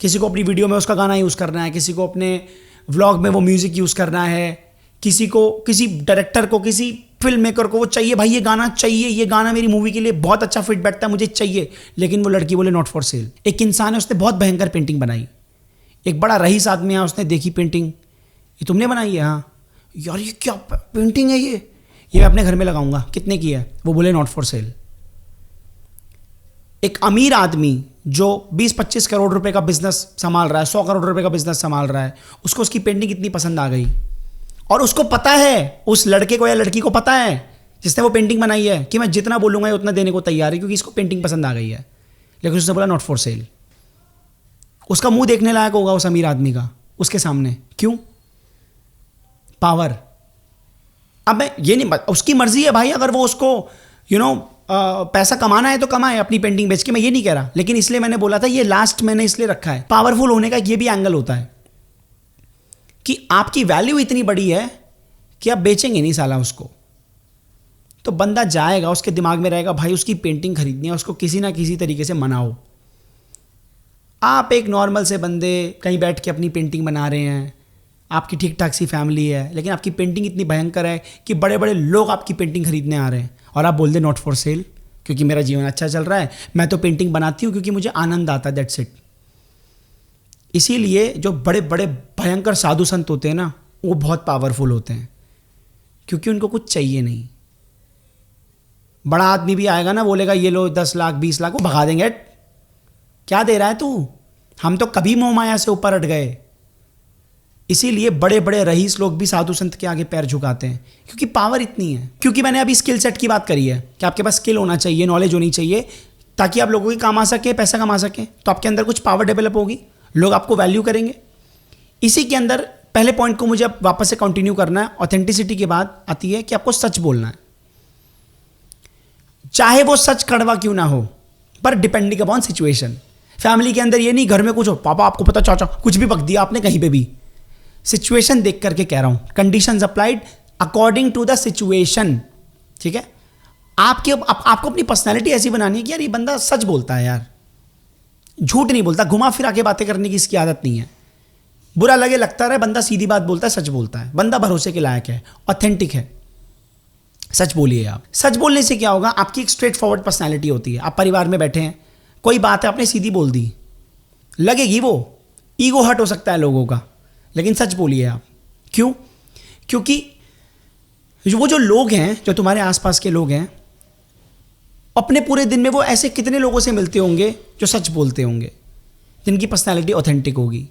किसी को अपनी वीडियो में उसका गाना यूज़ करना है, किसी को अपने व्लॉग में वो म्यूज़िक यूज़ करना है, किसी को, किसी डायरेक्टर को, किसी फिल्म मेकर को वो चाहिए, भाई ये गाना चाहिए, ये गाना मेरी मूवी के लिए बहुत अच्छा फिट बैठता है, मुझे चाहिए। लेकिन वो लड़की बोले नॉट फॉर सेल। एक इंसान है, उसने बहुत भयंकर पेंटिंग बनाई, एक बड़ा रईस आदमी है, उसने देखी पेंटिंग, ये तुमने बनाई है? हाँ यार ये क्या पेंटिंग है, ये मैं अपने घर में लगाऊंगा, कितने की है? वो बोले नॉट फॉर सेल। एक अमीर आदमी जो 20-25 करोड़ रुपए का बिजनेस संभाल रहा है, 100 करोड़ रुपए का बिजनेस संभाल रहा है, उसको उसकी पेंटिंग इतनी पसंद आ गई, और उसको पता है, उस लड़के को या लड़की को पता है जिसने वो पेंटिंग बनाई है कि मैं जितना बोलूंगा ये उतना देने को तैयार है, क्योंकि इसको पेंटिंग पसंद आ गई है। लेकिन उसने बोला नॉट फॉर सेल। उसका मुंह देखने लायक होगा उस अमीर आदमी का उसके सामने। क्यों? पावर। अब मैं ये नहीं, उसकी मर्जी है भाई, अगर वो उसको पैसा कमाना है तो कमाए अपनी पेंटिंग बेच के, मैं ये नहीं कह रहा, लेकिन इसलिए मैंने बोला था, ये लास्ट मैंने इसलिए रखा है। पावरफुल होने का ये भी एंगल होता है कि आपकी वैल्यू इतनी बड़ी है कि आप बेचेंगे नहीं साला उसको, तो बंदा जाएगा, उसके दिमाग में रहेगा भाई उसकी पेंटिंग खरीदनी है, उसको किसी ना किसी तरीके से मनाओ। आप एक नॉर्मल से बंदे कहीं बैठ के अपनी पेंटिंग बना रहे हैं, आपकी ठीक ठाक सी फैमिली है, लेकिन आपकी पेंटिंग इतनी भयंकर है कि बड़े बड़े लोग आपकी पेंटिंग खरीदने आ रहे हैं, और आप बोल दे नॉट फॉर सेल, क्योंकि मेरा जीवन अच्छा चल रहा है, मैं तो पेंटिंग बनाती हूँ क्योंकि मुझे आनंद आता है, दैट्स इट। इसीलिए जो बड़े बड़े भयंकर साधु संत होते हैं ना, वो बहुत पावरफुल होते हैं, क्योंकि उनको कुछ चाहिए नहीं। बड़ा आदमी भी आएगा ना, बोलेगा ये लो 10 लाख 20 लाख, वो भगा देंगे, क्या दे रहा है तू, हम तो कभी मोह माया से ऊपर हट गए। इसीलिए बड़े बड़े रईस लोग भी साधु संत के आगे पैर झुकाते हैं, क्योंकि पावर इतनी है। क्योंकि मैंने अभी स्किल सेट की बात करी है कि आपके पास स्किल होना चाहिए, नॉलेज होनी चाहिए, ताकि आप लोगों के काम आ सके, पैसा कमा सकें, तो आपके अंदर कुछ पावर डेवलप होगी, लोग आपको वैल्यू करेंगे। इसी के अंदर पहले पॉइंट को मुझे अब वापस से कंटिन्यू करना है। ऑथेंटिसिटी की बात आती है कि आपको सच बोलना है, चाहे वो सच कड़वा क्यों ना हो, पर डिपेंडिंग अपॉन सिचुएशन। फैमिली के अंदर ये नहीं, घर में कुछ हो, पापा आपको पता, चाचा कुछ भी बक दिया आपने कहीं पे भी, सिचुएशन देख करके कह रहा हूं, conditions applied according to the situation, ठीक है। आपको अपनी पर्सनैलिटी ऐसी बनानी है कि यार ये बंदा सच बोलता है, यार झूठ नहीं बोलता, घुमा फिरा के बातें करने की इसकी आदत नहीं है, बुरा लगे लगता रहे, बंदा सीधी बात बोलता है, सच बोलता है, बंदा भरोसे के लायक है, ऑथेंटिक है। सच बोलिए आप। सच बोलने से क्या होगा, आपकी एक स्ट्रेट फॉरवर्ड पर्सनैलिटी होती है। आप परिवार में बैठे हैं, कोई बात है आपने सीधी बोल दी, लगेगी वो ईगो हर्ट हो सकता है लोगों का, लेकिन सच बोलिए आप। क्यों? क्योंकि वो जो लोग हैं, जो तुम्हारे आसपास के लोग हैं, अपने पूरे दिन में वो ऐसे कितने लोगों से मिलते होंगे जो सच बोलते होंगे, जिनकी पर्सनैलिटी ऑथेंटिक होगी,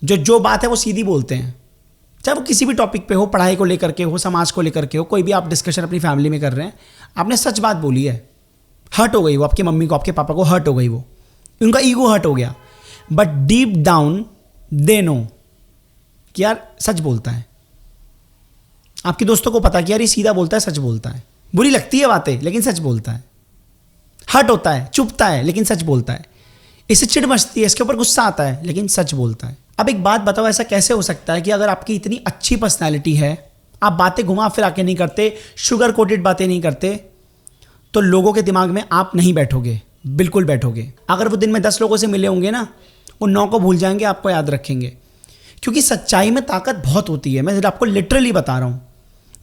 जो बात है वो सीधी बोलते हैं, चाहे वो किसी भी टॉपिक पे हो, पढ़ाई को लेकर के हो, समाज को लेकर के हो, कोई भी आप डिस्कशन अपनी फैमिली में कर रहे हैं, आपने सच बात बोली है, हर्ट हो गई वो, आपकी मम्मी को, आपके पापा को हर्ट हो गई वो, उनका ईगो हर्ट हो गया, but deep down they know कि यार सच बोलता है। आपके दोस्तों को पता कि यार ये सीधा बोलता है, सच बोलता है, बुरी लगती है बातें लेकिन सच बोलता है, हर्ट होता है, चुपता है लेकिन सच बोलता है, इससे चिढ़ मचती है, इसके ऊपर गुस्सा आता है लेकिन सच बोलता है। अब एक बात बताओ, ऐसा कैसे हो सकता है कि अगर आपकी इतनी अच्छी पर्सनैलिटी है, आप बातें घुमा फिरा के नहीं करते, शुगर कोटेड बातें नहीं करते, तो लोगों के दिमाग में आप नहीं बैठोगे? बिल्कुल बैठोगे। अगर वो दिन में 10 लोगों से मिले होंगे ना, वो 9 को भूल जाएंगे, आपको याद रखेंगे, क्योंकि सच्चाई में ताकत बहुत होती है। मैं आपको लिटरली बता रहा हूँ,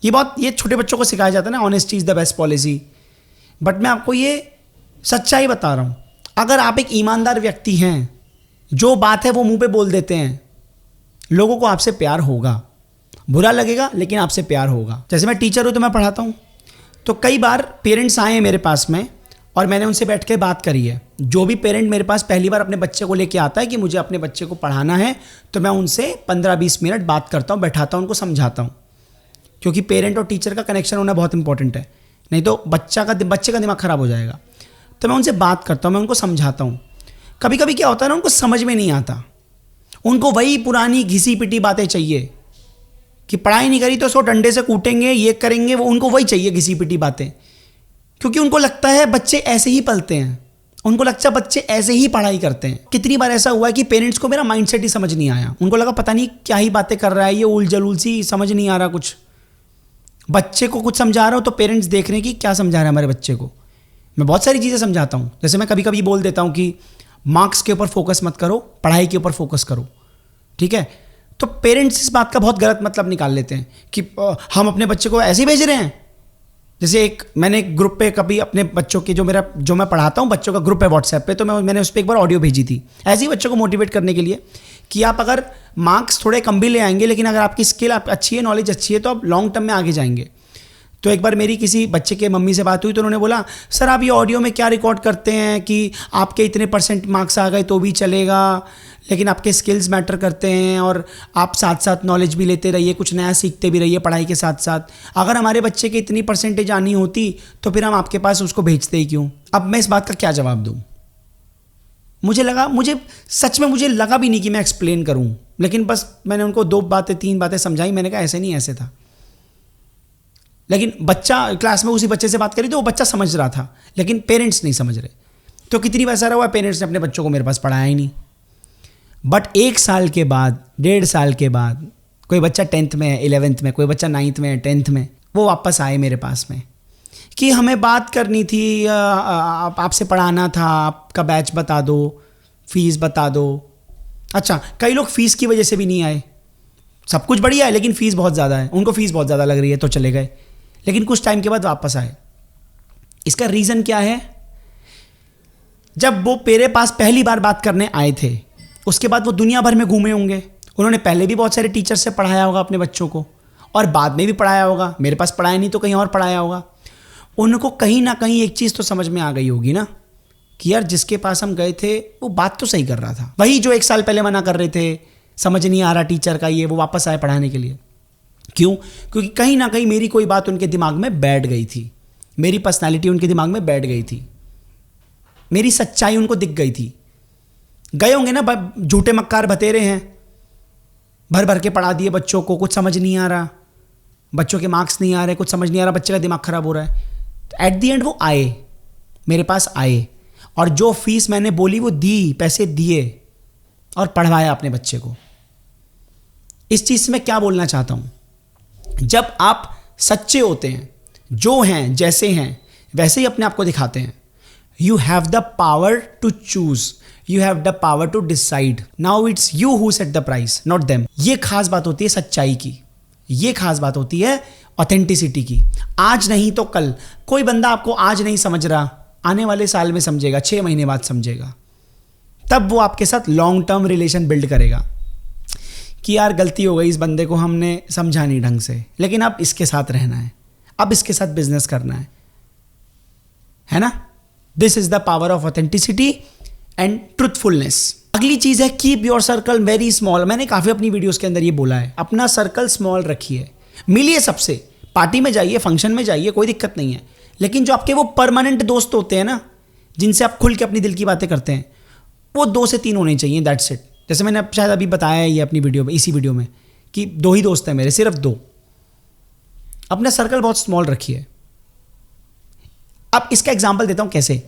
ये छोटे बच्चों को सिखाया जाता है ना, honesty is the best policy, but मैं आपको ये सच्चाई बता रहा हूँ। अगर आप एक ईमानदार व्यक्ति हैं, जो बात है वो मुंह पे बोल देते हैं, लोगों को आपसे प्यार होगा, बुरा लगेगा लेकिन आपसे प्यार होगा। जैसे मैं टीचर हूँ तो मैं पढ़ाता हूँ, तो कई बार पेरेंट्स आए हैं मेरे पास में और मैंने उनसे बैठ के बात करी है। जो भी पेरेंट मेरे पास पहली बार अपने बच्चे को लेके आता है कि मुझे अपने बच्चे को पढ़ाना है, तो मैं उनसे 15-20 मिनट बात करता हूँ, बैठाता हूँ, उनको समझाता हूँ, क्योंकि पेरेंट और टीचर का कनेक्शन होना बहुत इंपॉर्टेंट है, नहीं तो बच्चे का दिमाग खराब हो जाएगा। तो मैं उनसे बात करता हूँ, मैं उनको समझाता हूँ। कभी कभी क्या होता है ना, उनको समझ में नहीं आता, उनको वही पुरानी घिसी पिटी बातें चाहिए कि पढ़ाई नहीं करी तो 100 डंडे से कूटेंगे, ये करेंगे, वो उनको वही चाहिए घिसी पिटी बातें, क्योंकि उनको लगता है बच्चे ऐसे ही पलते हैं, उनको लगता है बच्चे ऐसे ही पढ़ाई करते हैं। कितनी बार ऐसा हुआ है कि पेरेंट्स को मेरा माइंडसेट ही समझ नहीं आया, उनको लगा पता नहीं क्या ही बातें कर रहा है ये, उल जलूल सी, समझ नहीं आ रहा कुछ। बच्चे को कुछ समझा रहा हूँ तो पेरेंट्स देख रहे हैं कि क्या समझा रहा है हमारे बच्चे को। मैं बहुत सारी चीज़ें समझाता हूँ, जैसे मैं कभी कभी बोल देता हूँ कि मार्क्स के ऊपर फोकस मत करो, पढ़ाई के ऊपर फोकस करो, ठीक है। तो पेरेंट्स इस बात का बहुत गलत मतलब निकाल लेते हैं कि हम अपने बच्चे को ऐसे ही भेज रहे हैं। जैसे मैंने एक ग्रुप पे कभी अपने बच्चों की, जो मैं पढ़ाता हूँ, बच्चों का ग्रुप है व्हाट्सएप पे, तो मैंने उस पर एक बार ऑडियो भेजी थी, ऐसे ही बच्चों को मोटिवेट करने के लिए कि आप अगर मार्क्स थोड़े कम भी ले आएंगे, लेकिन अगर आपकी स्किल अच्छी है, नॉलेज अच्छी है, तो आप लॉन्ग टर्म में आगे जाएंगे। तो एक बार मेरी किसी बच्चे के मम्मी से बात हुई, तो उन्होंने बोला, सर आप ये ऑडियो में क्या रिकॉर्ड करते हैं कि आपके इतने % मार्क्स आ गए तो भी चलेगा, लेकिन आपके स्किल्स मैटर करते हैं और आप साथ साथ नॉलेज भी लेते रहिए, कुछ नया सीखते भी रहिए पढ़ाई के साथ साथ। अगर हमारे बच्चे की इतनी % आनी होती तो फिर हम आपके पास उसको भेजते ही क्यों? अब मैं इस बात का क्या जवाब दूँ? मुझे सच में मुझे लगा भी नहीं कि मैं एक्सप्लेन करूँ, लेकिन बस मैंने उनको 2-3 बातें समझाई। मैंने कहा ऐसे नहीं, ऐसे था। लेकिन बच्चा, क्लास में उसी बच्चे से बात करी तो वो बच्चा समझ रहा था, लेकिन पेरेंट्स नहीं समझ रहे। तो कितनी बार ऐसा हुआ, पेरेंट्स ने अपने बच्चों को मेरे पास पढ़ाया ही नहीं। बट 1 साल के बाद, 1.5 साल के बाद, कोई बच्चा 10th में है, 11th में, कोई बच्चा 9th में है, 10th में, वो वापस आए मेरे पास में कि हमें बात करनी थी, आपसे पढ़ाना था, आपका बैच बता दो, फीस बता दो। अच्छा, कई लोग फीस की वजह से भी नहीं आए, सब कुछ बढ़िया है लेकिन फीस बहुत ज़्यादा है, उनको फीस बहुत ज़्यादा लग रही है तो चले गए, लेकिन कुछ टाइम के बाद वापस आए। इसका रीज़न क्या है? जब वो मेरे पास पहली बार बात करने आए थे, उसके बाद वो दुनिया भर में घूमे होंगे, उन्होंने पहले भी बहुत सारे टीचर से पढ़ाया होगा अपने बच्चों को, और बाद में भी पढ़ाया होगा, मेरे पास पढ़ाया नहीं तो कहीं और पढ़ाया होगा। उनको कहीं ना कहीं एक चीज़ तो समझ में आ गई होगी ना कि यार जिसके पास हम गए थे वो बात तो सही कर रहा था, वही जो 1 साल पहले मना कर रहे थे, समझ नहीं आ रहा टीचर का ये, वो वापस आए पढ़ाने के लिए। क्यों? क्योंकि कहीं ना कहीं मेरी कोई बात उनके दिमाग में बैठ गई थी, मेरी पर्सनालिटी उनके दिमाग में बैठ गई थी, मेरी सच्चाई उनको दिख गई थी। गए होंगे ना, झूठे मक्कार बतेरे हैं, भर भर के पढ़ा दिए बच्चों को, कुछ समझ नहीं आ रहा, बच्चों के मार्क्स नहीं आ रहे, कुछ समझ नहीं आ रहा, बच्चे का दिमाग खराब हो रहा है। एट दी एंड वो आए, मेरे पास आए, और जो फीस मैंने बोली वो दी, पैसे दिए और पढ़वाया अपने बच्चे को। इस चीज़ से मैं क्या बोलना चाहता हूँ? जब आप सच्चे होते हैं, जो हैं जैसे हैं वैसे ही अपने आप को दिखाते हैं, you have the power to choose, you have the power to decide, now it's you who set the price, not them. ये खास बात होती है सच्चाई की, ये खास बात होती है ऑथेंटिसिटी की। आज नहीं तो कल, कोई बंदा आपको आज नहीं समझ रहा, आने वाले साल में समझेगा, 6 महीने बाद समझेगा, तब वो आपके साथ लॉन्ग टर्म रिलेशन बिल्ड करेगा। कि यार गलती हो गई, इस बंदे को हमने समझा नहीं ढंग से, लेकिन अब इसके साथ रहना है, अब इसके साथ बिजनेस करना है ना। This is the power of authenticity and truthfulness. अगली चीज है keep your circle very small. मैंने काफी अपनी वीडियोस के अंदर ये बोला है, अपना सर्कल स्मॉल रखिए, मिलिए सबसे, पार्टी में जाइए, फंक्शन में जाइए, कोई दिक्कत नहीं है, लेकिन जो आपके वो परमानेंट दोस्त होते हैं ना, जिनसे आप खुल के अपनी दिल की बातें करते हैं, वो 2 से 3 होने चाहिए, दैट्स इट। जैसे मैंने शायद अभी बताया है ये अपनी वीडियो में, इसी वीडियो में, कि 2 ही दोस्त हैं मेरे, सिर्फ 2। अपना सर्कल बहुत स्मॉल रखिए। अब इसका एग्जांपल देता हूं कैसे।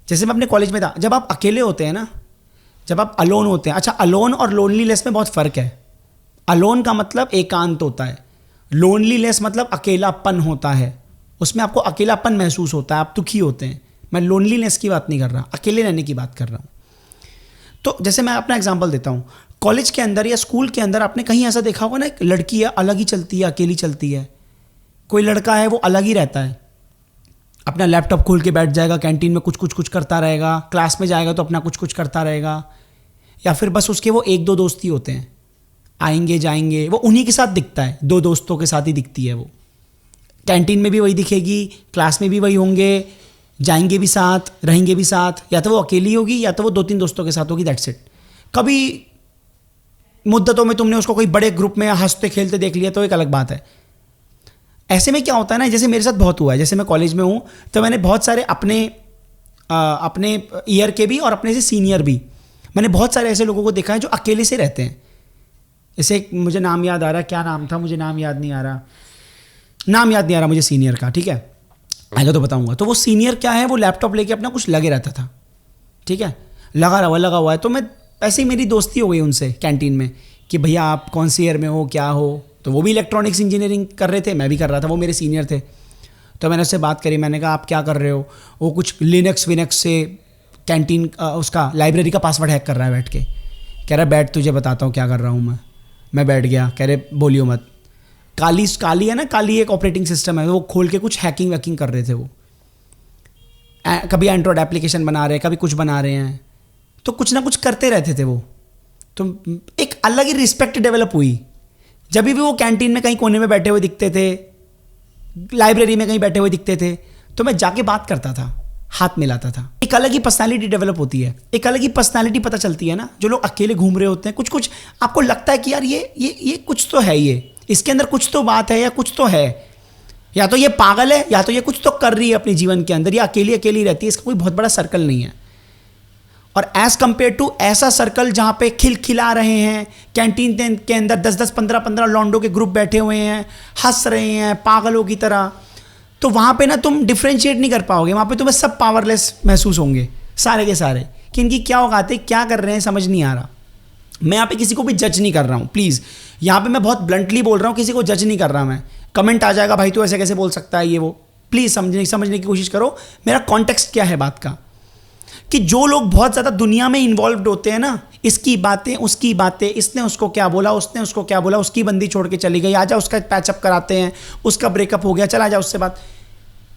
जैसे मैं अपने कॉलेज में था, जब आप अकेले होते हैं ना, जब आप अलोन होते हैं, अच्छा अलोन और लोनलीनेस में बहुत फ़र्क है। अलोन का मतलब एकांत होता है, लोनलीनेस मतलब अकेलापन होता है, उसमें आपको अकेलापन महसूस होता है, आप दुखी होते हैं। मैं लोनलीनेस की बात नहीं कर रहा, अकेले रहने की बात कर रहा हूँ। तो जैसे मैं अपना एग्जांपल देता हूँ, कॉलेज के अंदर या स्कूल के अंदर आपने कहीं ऐसा देखा होगा ना, एक लड़की है अलग ही चलती है, अकेली चलती है, कोई लड़का है वो अलग ही रहता है, अपना लैपटॉप खोल के बैठ जाएगा, कैंटीन में कुछ करता रहेगा, क्लास में जाएगा तो अपना कुछ करता रहेगा, या फिर बस उसके वो 1-2 दोस्त ही होते हैं, आएंगे जाएंगे, वो उन्हीं के साथ दिखता है, 2 दोस्तों के साथ ही दिखती है वो, कैंटीन में भी वही दिखेगी, क्लास में भी वही होंगे, जाएंगे भी साथ, रहेंगे भी साथ, या तो वो अकेली होगी या तो वो 2-3 दोस्तों के साथ होगी, दैट्स इट। कभी मुद्दतों में तुमने उसको कोई बड़े ग्रुप में हंसते खेलते देख लिया तो एक अलग बात है। ऐसे में क्या होता है ना, जैसे मेरे साथ बहुत हुआ है, जैसे मैं कॉलेज में हूँ तो मैंने बहुत सारे अपने ईयर के भी और अपने से सीनियर भी, मैंने बहुत सारे ऐसे लोगों को देखा है जो अकेले से रहते हैं। जैसे मुझे नाम याद आ रहा है, क्या नाम था, मुझे नाम याद नहीं आ रहा मुझे सीनियर का, ठीक है, आगे तो बताऊंगा। तो वो सीनियर क्या है, वो लैपटॉप लेके अपना कुछ लगे रहता था, ठीक है, लगा हुआ है। तो मैं ऐसे ही मेरी दोस्ती हो गई उनसे कैंटीन में कि भैया आप कौन सी ईयर में हो, क्या हो। तो वो भी इलेक्ट्रॉनिक्स इंजीनियरिंग कर रहे थे, मैं भी कर रहा था, वो मेरे सीनियर थे। तो मैंने उससे बात करी, मैंने कहा आप क्या कर रहे हो। वो कुछ लिनक्स विनक्स से कैंटीन उसका लाइब्रेरी का पासवर्ड हैक कर रहा है बैठ के, कह रहा है बैठ तुझे बताता हूँ क्या कर रहा हूँ मैं बैठ गया, कह रहे बोलियो मत। काली है ना, काली एक ऑपरेटिंग सिस्टम है, वो खोल के कुछ हैकिंग वैकिंग कर रहे थे वो, कभी एंड्रॉयड एप्लीकेशन बना रहे हैं, कभी कुछ बना रहे हैं, तो कुछ ना कुछ करते रहते थे वो। तो एक अलग ही रिस्पेक्ट डेवलप हुई। जब भी वो कैंटीन में कहीं कोने में बैठे हुए दिखते थे, लाइब्रेरी में कहीं बैठे हुए दिखते थे, तो मैं जाके बात करता था, हाथ मिलाता था। एक अलग ही पर्सनालिटी डेवलप होती है, एक अलग ही पर्सनालिटी पता चलती है ना। जो लोग अकेले घूम रहे होते हैं, कुछ आपको लगता है कि यार ये कुछ तो है, ये इसके अंदर कुछ तो बात है, या कुछ तो है, या तो ये पागल है, या तो ये कुछ तो कर रही है अपने जीवन के अंदर, या अकेली रहती है, इसका कोई बहुत बड़ा सर्कल नहीं है। और एज कंपेयर टू ऐसा सर्कल जहाँ पे खिलखिला रहे हैं, कैंटीन के अंदर 10-10, 15-15 लॉन्डो के ग्रुप बैठे हुए हैं, हंस रहे हैं पागलों की तरह, तो वहाँ पे ना तुम डिफ्रेंशिएट नहीं कर पाओगे। वहाँ पे तुम्हें सब पावरलेस महसूस होंगे सारे के सारे, कि इनकी क्या औकात है, क्या कर रहे हैं, समझ नहीं आ रहा। मैं यहाँ पे किसी को भी जज नहीं कर रहा हूँ, प्लीज़, यहाँ पे मैं बहुत ब्लंटली बोल रहा हूँ, किसी को जज नहीं कर रहा मैं। कमेंट आ जाएगा भाई तू ऐसे कैसे बोल सकता है, ये वो, प्लीज़ समझने की कोशिश करो मेरा कॉन्टेक्स्ट क्या है बात का। कि जो लोग बहुत ज़्यादा दुनिया में इन्वॉल्व होते हैं ना, इसकी बातें उसकी बातें, इसने उसको क्या बोला, उसने उसको क्या बोला, उसकी बंदी छोड़ के चली गई, आजा उसका पैचअप कराते हैं, उसका ब्रेकअप हो गया, चला जा उससे बात,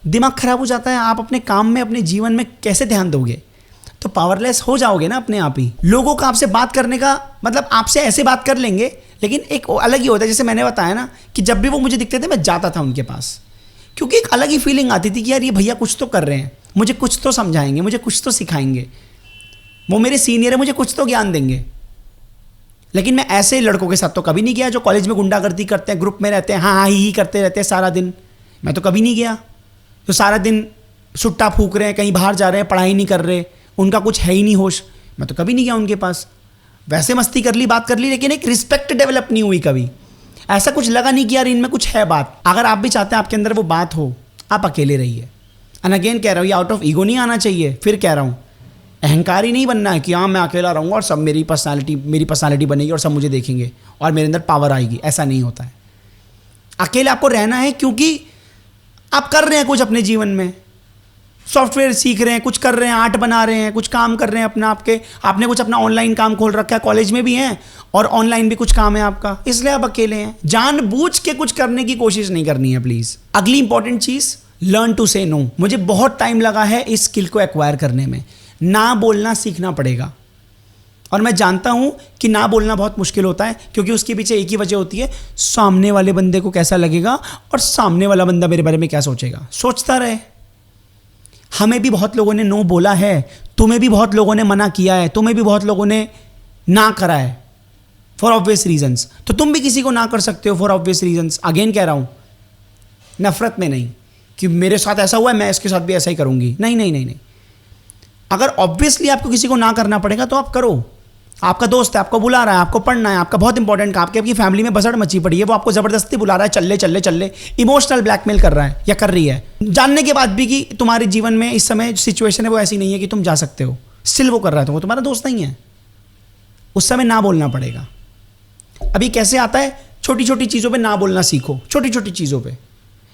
दिमाग खराब हो जाता है। आप अपने काम में, अपने जीवन में कैसे ध्यान दोगे? तो पावरलेस हो जाओगे ना अपने आप ही। लोगों का आपसे बात करने का मतलब, आपसे ऐसे बात कर लेंगे, लेकिन एक अलग ही होता है। जैसे मैंने बताया ना कि जब भी वो मुझे दिखते थे मैं जाता था उनके पास, क्योंकि एक अलग ही फीलिंग आती थी कि यार ये भैया कुछ तो कर रहे हैं, मुझे कुछ तो समझाएंगे, मुझे कुछ तो सिखाएंगे, वो मेरे सीनियर है, मुझे कुछ तो ज्ञान देंगे। लेकिन मैं ऐसे लड़कों के साथ तो कभी नहीं गया जो कॉलेज में गुंडागर्दी करते हैं, ग्रुप में रहते हैं, हाँ ही करते रहते हैं सारा दिन। मैं तो कभी नहीं गया। तो सारा दिन सुट्टा फूक रहे हैं, कहीं बाहर जा रहे हैं, पढ़ाई नहीं कर रहे, उनका कुछ है ही नहीं होश। मैं तो कभी नहीं गया उनके पास। वैसे मस्ती कर ली, बात कर ली, लेकिन एक रिस्पेक्ट डेवलप नहीं हुई कभी। ऐसा कुछ लगा नहीं कि यार इनमें कुछ है बात। अगर आप भी चाहते हैं आपके अंदर वो बात हो, आप अकेले रहिए। एंड अगेन कह रहा हूँ, ये आउट ऑफ ईगो नहीं आना चाहिए। फिर कह रहा हूँ, अहंकारी नहीं बनना है कि हाँ मैं अकेला रहूँगा और सब मेरी पर्सनालिटी बनेगी और सब मुझे देखेंगे और मेरे अंदर पावर आएगी। ऐसा नहीं होता है। अकेले आपको रहना है क्योंकि आप कर रहे हैं कुछ अपने जीवन में, सॉफ्टवेयर सीख रहे हैं, कुछ कर रहे हैं, आर्ट बना रहे हैं, कुछ काम कर रहे हैं अपना। आपने कुछ अपना ऑनलाइन काम खोल रखा है, कॉलेज में भी हैं और ऑनलाइन भी कुछ काम है आपका, इसलिए आप अकेले हैं। जानबूझ के कुछ करने की कोशिश नहीं करनी है प्लीज़। अगली इंपॉर्टेंट चीज़, लर्न टू से नो। मुझे बहुत टाइम लगा है इस स्किल को एक्वायर करने में। ना बोलना सीखना पड़ेगा। और मैं जानता हूं कि ना बोलना बहुत मुश्किल होता है, क्योंकि उसके पीछे एक ही वजह होती है, सामने वाले बंदे को कैसा लगेगा और सामने वाला बंदा मेरे बारे में क्या सोचेगा। सोचता रहे। हमें भी बहुत लोगों ने नो बोला है, तुम्हें भी बहुत लोगों ने मना किया है, तुम्हें भी बहुत लोगों ने ना करा है फॉर ऑब्वियस रीजंस। तो तुम भी किसी को ना कर सकते हो फॉर ऑब्वियस रीजंस। अगेन कह रहा हूं, नफरत में नहीं कि मेरे साथ ऐसा हुआ है मैं इसके साथ भी ऐसा ही करूंगी। नहीं नहीं नहीं नहीं। अगर ऑब्वियसली आपको किसी को ना करना पड़ेगा तो आप करो। आपका दोस्त है, आपको बुला रहा है, आपको पढ़ना है, आपका बहुत इंपॉर्टेंट काम, आपकी फैमिली में बसड़ मची पड़ी है, वो आपको जबरदस्ती बुला रहा है, चल ले चल ले चल ले, इमोशनल ब्लैकमेल कर रहा है या कर रही है, जानने के बाद भी कि तुम्हारे जीवन में इस समय सिचुएशन है वो ऐसी नहीं है कि तुम जा सकते हो, स्टिल वो कर रहा है, तो वो तुम्हारा दोस्त नहीं है। उस समय ना बोलना पड़ेगा। अभी कैसे आता है, छोटी छोटी चीज़ों पे ना बोलना सीखो। छोटी छोटी चीज़ों पे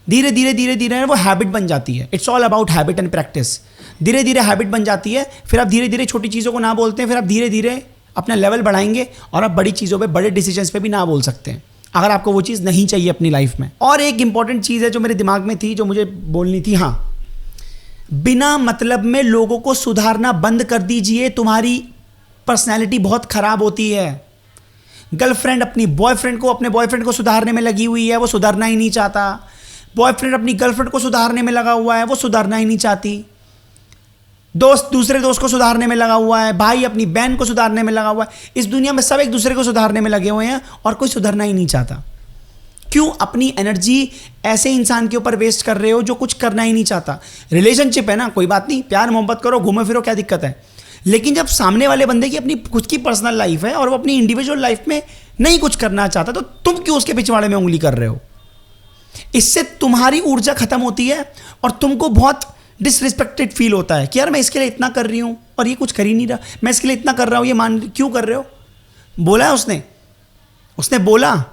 धीरे धीरे धीरे धीरे वो हैबिट बन जाती है। It's all about habit and practice. धीरे धीरे हैबिट बन जाती है, फिर आप धीरे धीरे छोटी चीज़ों को ना बोलते हैं, फिर आप धीरे धीरे अपना लेवल बढ़ाएंगे और आप बड़ी चीज़ों पे, बड़े डिसीजंस पे भी ना बोल सकते हैं, अगर आपको वो चीज़ नहीं चाहिए अपनी लाइफ में। और एक इंपॉर्टेंट चीज़ है जो मेरे दिमाग में थी, जो मुझे बोलनी थी। हाँ, बिना मतलब में लोगों को सुधारना बंद कर दीजिए। तुम्हारी पर्सनैलिटी बहुत खराब होती है। गर्लफ्रेंड अपनी बॉयफ्रेंड को, अपने बॉयफ्रेंड को सुधारने में लगी हुई है, वो सुधारना ही नहीं चाहता। बॉयफ्रेंड अपनी गर्लफ्रेंड को सुधारने में लगा हुआ है, वो सुधारना ही नहीं चाहती। दोस्त दूसरे दोस्त को सुधारने में लगा हुआ है, भाई अपनी बहन को सुधारने में लगा हुआ है। इस दुनिया में सब एक दूसरे को सुधारने में लगे हुए हैं और कोई सुधरना ही नहीं चाहता। क्यों अपनी एनर्जी ऐसे इंसान के ऊपर वेस्ट कर रहे हो जो कुछ करना ही नहीं चाहता? रिलेशनशिप है ना, कोई बात नहीं, प्यार मोहब्बत करो, घूमो फिरो, क्या दिक्कत है? लेकिन जब सामने वाले बंदे की अपनी खुद की पर्सनल लाइफ है और वो अपनी इंडिविजुअल लाइफ में नहीं कुछ करना चाहता, तो तुम क्यों उसके पिछवाड़े में उंगली कर रहे हो? इससे तुम्हारी ऊर्जा खत्म होती है और तुमको बहुत डिसरिस्पेक्टेड फील होता है कि यार मैं इसके लिए इतना कर रही हूं और ये कुछ कर ही नहीं रहा, मैं इसके लिए इतना कर रहा हूं, ये मान क्यों कर रहे हो? बोला है उसने बोला।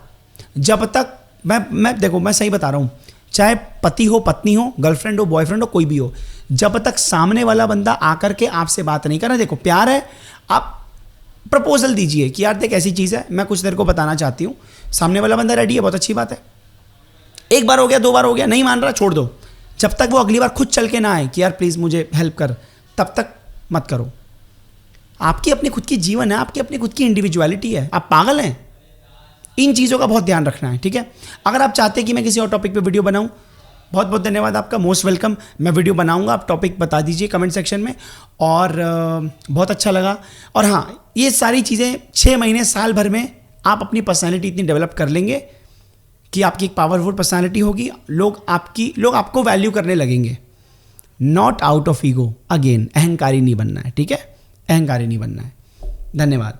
जब तक मैं देखो, मैं सही बता रहा हूं, चाहे पति हो, पत्नी हो, गर्लफ्रेंड हो, बॉयफ्रेंड हो, कोई भी हो, जब तक सामने वाला बंदा आकर के आपसे बात नहीं कर रहा, देखो प्यार है, आप प्रपोजल दीजिए कि यार देख ऐसी चीज़ है, मैं कुछ तेरे को बताना चाहती हूँ। सामने वाला बंदा रेडी है, बहुत अच्छी बात है। एक बार हो गया, 2 बार हो गया, नहीं मान रहा, छोड़ दो। जब तक वो अगली बार खुद चल के ना आए कि यार प्लीज़ मुझे हेल्प कर, तब तक मत करो। आपकी अपनी खुद की जीवन है, आपकी अपनी खुद की इंडिविजुअलिटी है, आप पागल हैं। इन चीज़ों का बहुत ध्यान रखना है, ठीक है? अगर आप चाहते हैं कि मैं किसी और टॉपिक पे वीडियो बनाऊं, बहुत बहुत धन्यवाद आपका, मोस्ट वेलकम। मैं वीडियो बनाऊंगा, आप टॉपिक बता दीजिए कमेंट सेक्शन में। और बहुत अच्छा लगा। और हाँ, ये सारी चीज़ें 6 महीने साल भर में आप अपनी पर्सनैलिटी इतनी डेवलप कर लेंगे कि आपकी एक पावरफुल पर्सनैलिटी होगी। लोग आपको वैल्यू करने लगेंगे, not out of ego. Again, अहंकारी नहीं बनना है, ठीक है? अहंकारी नहीं बनना है। धन्यवाद।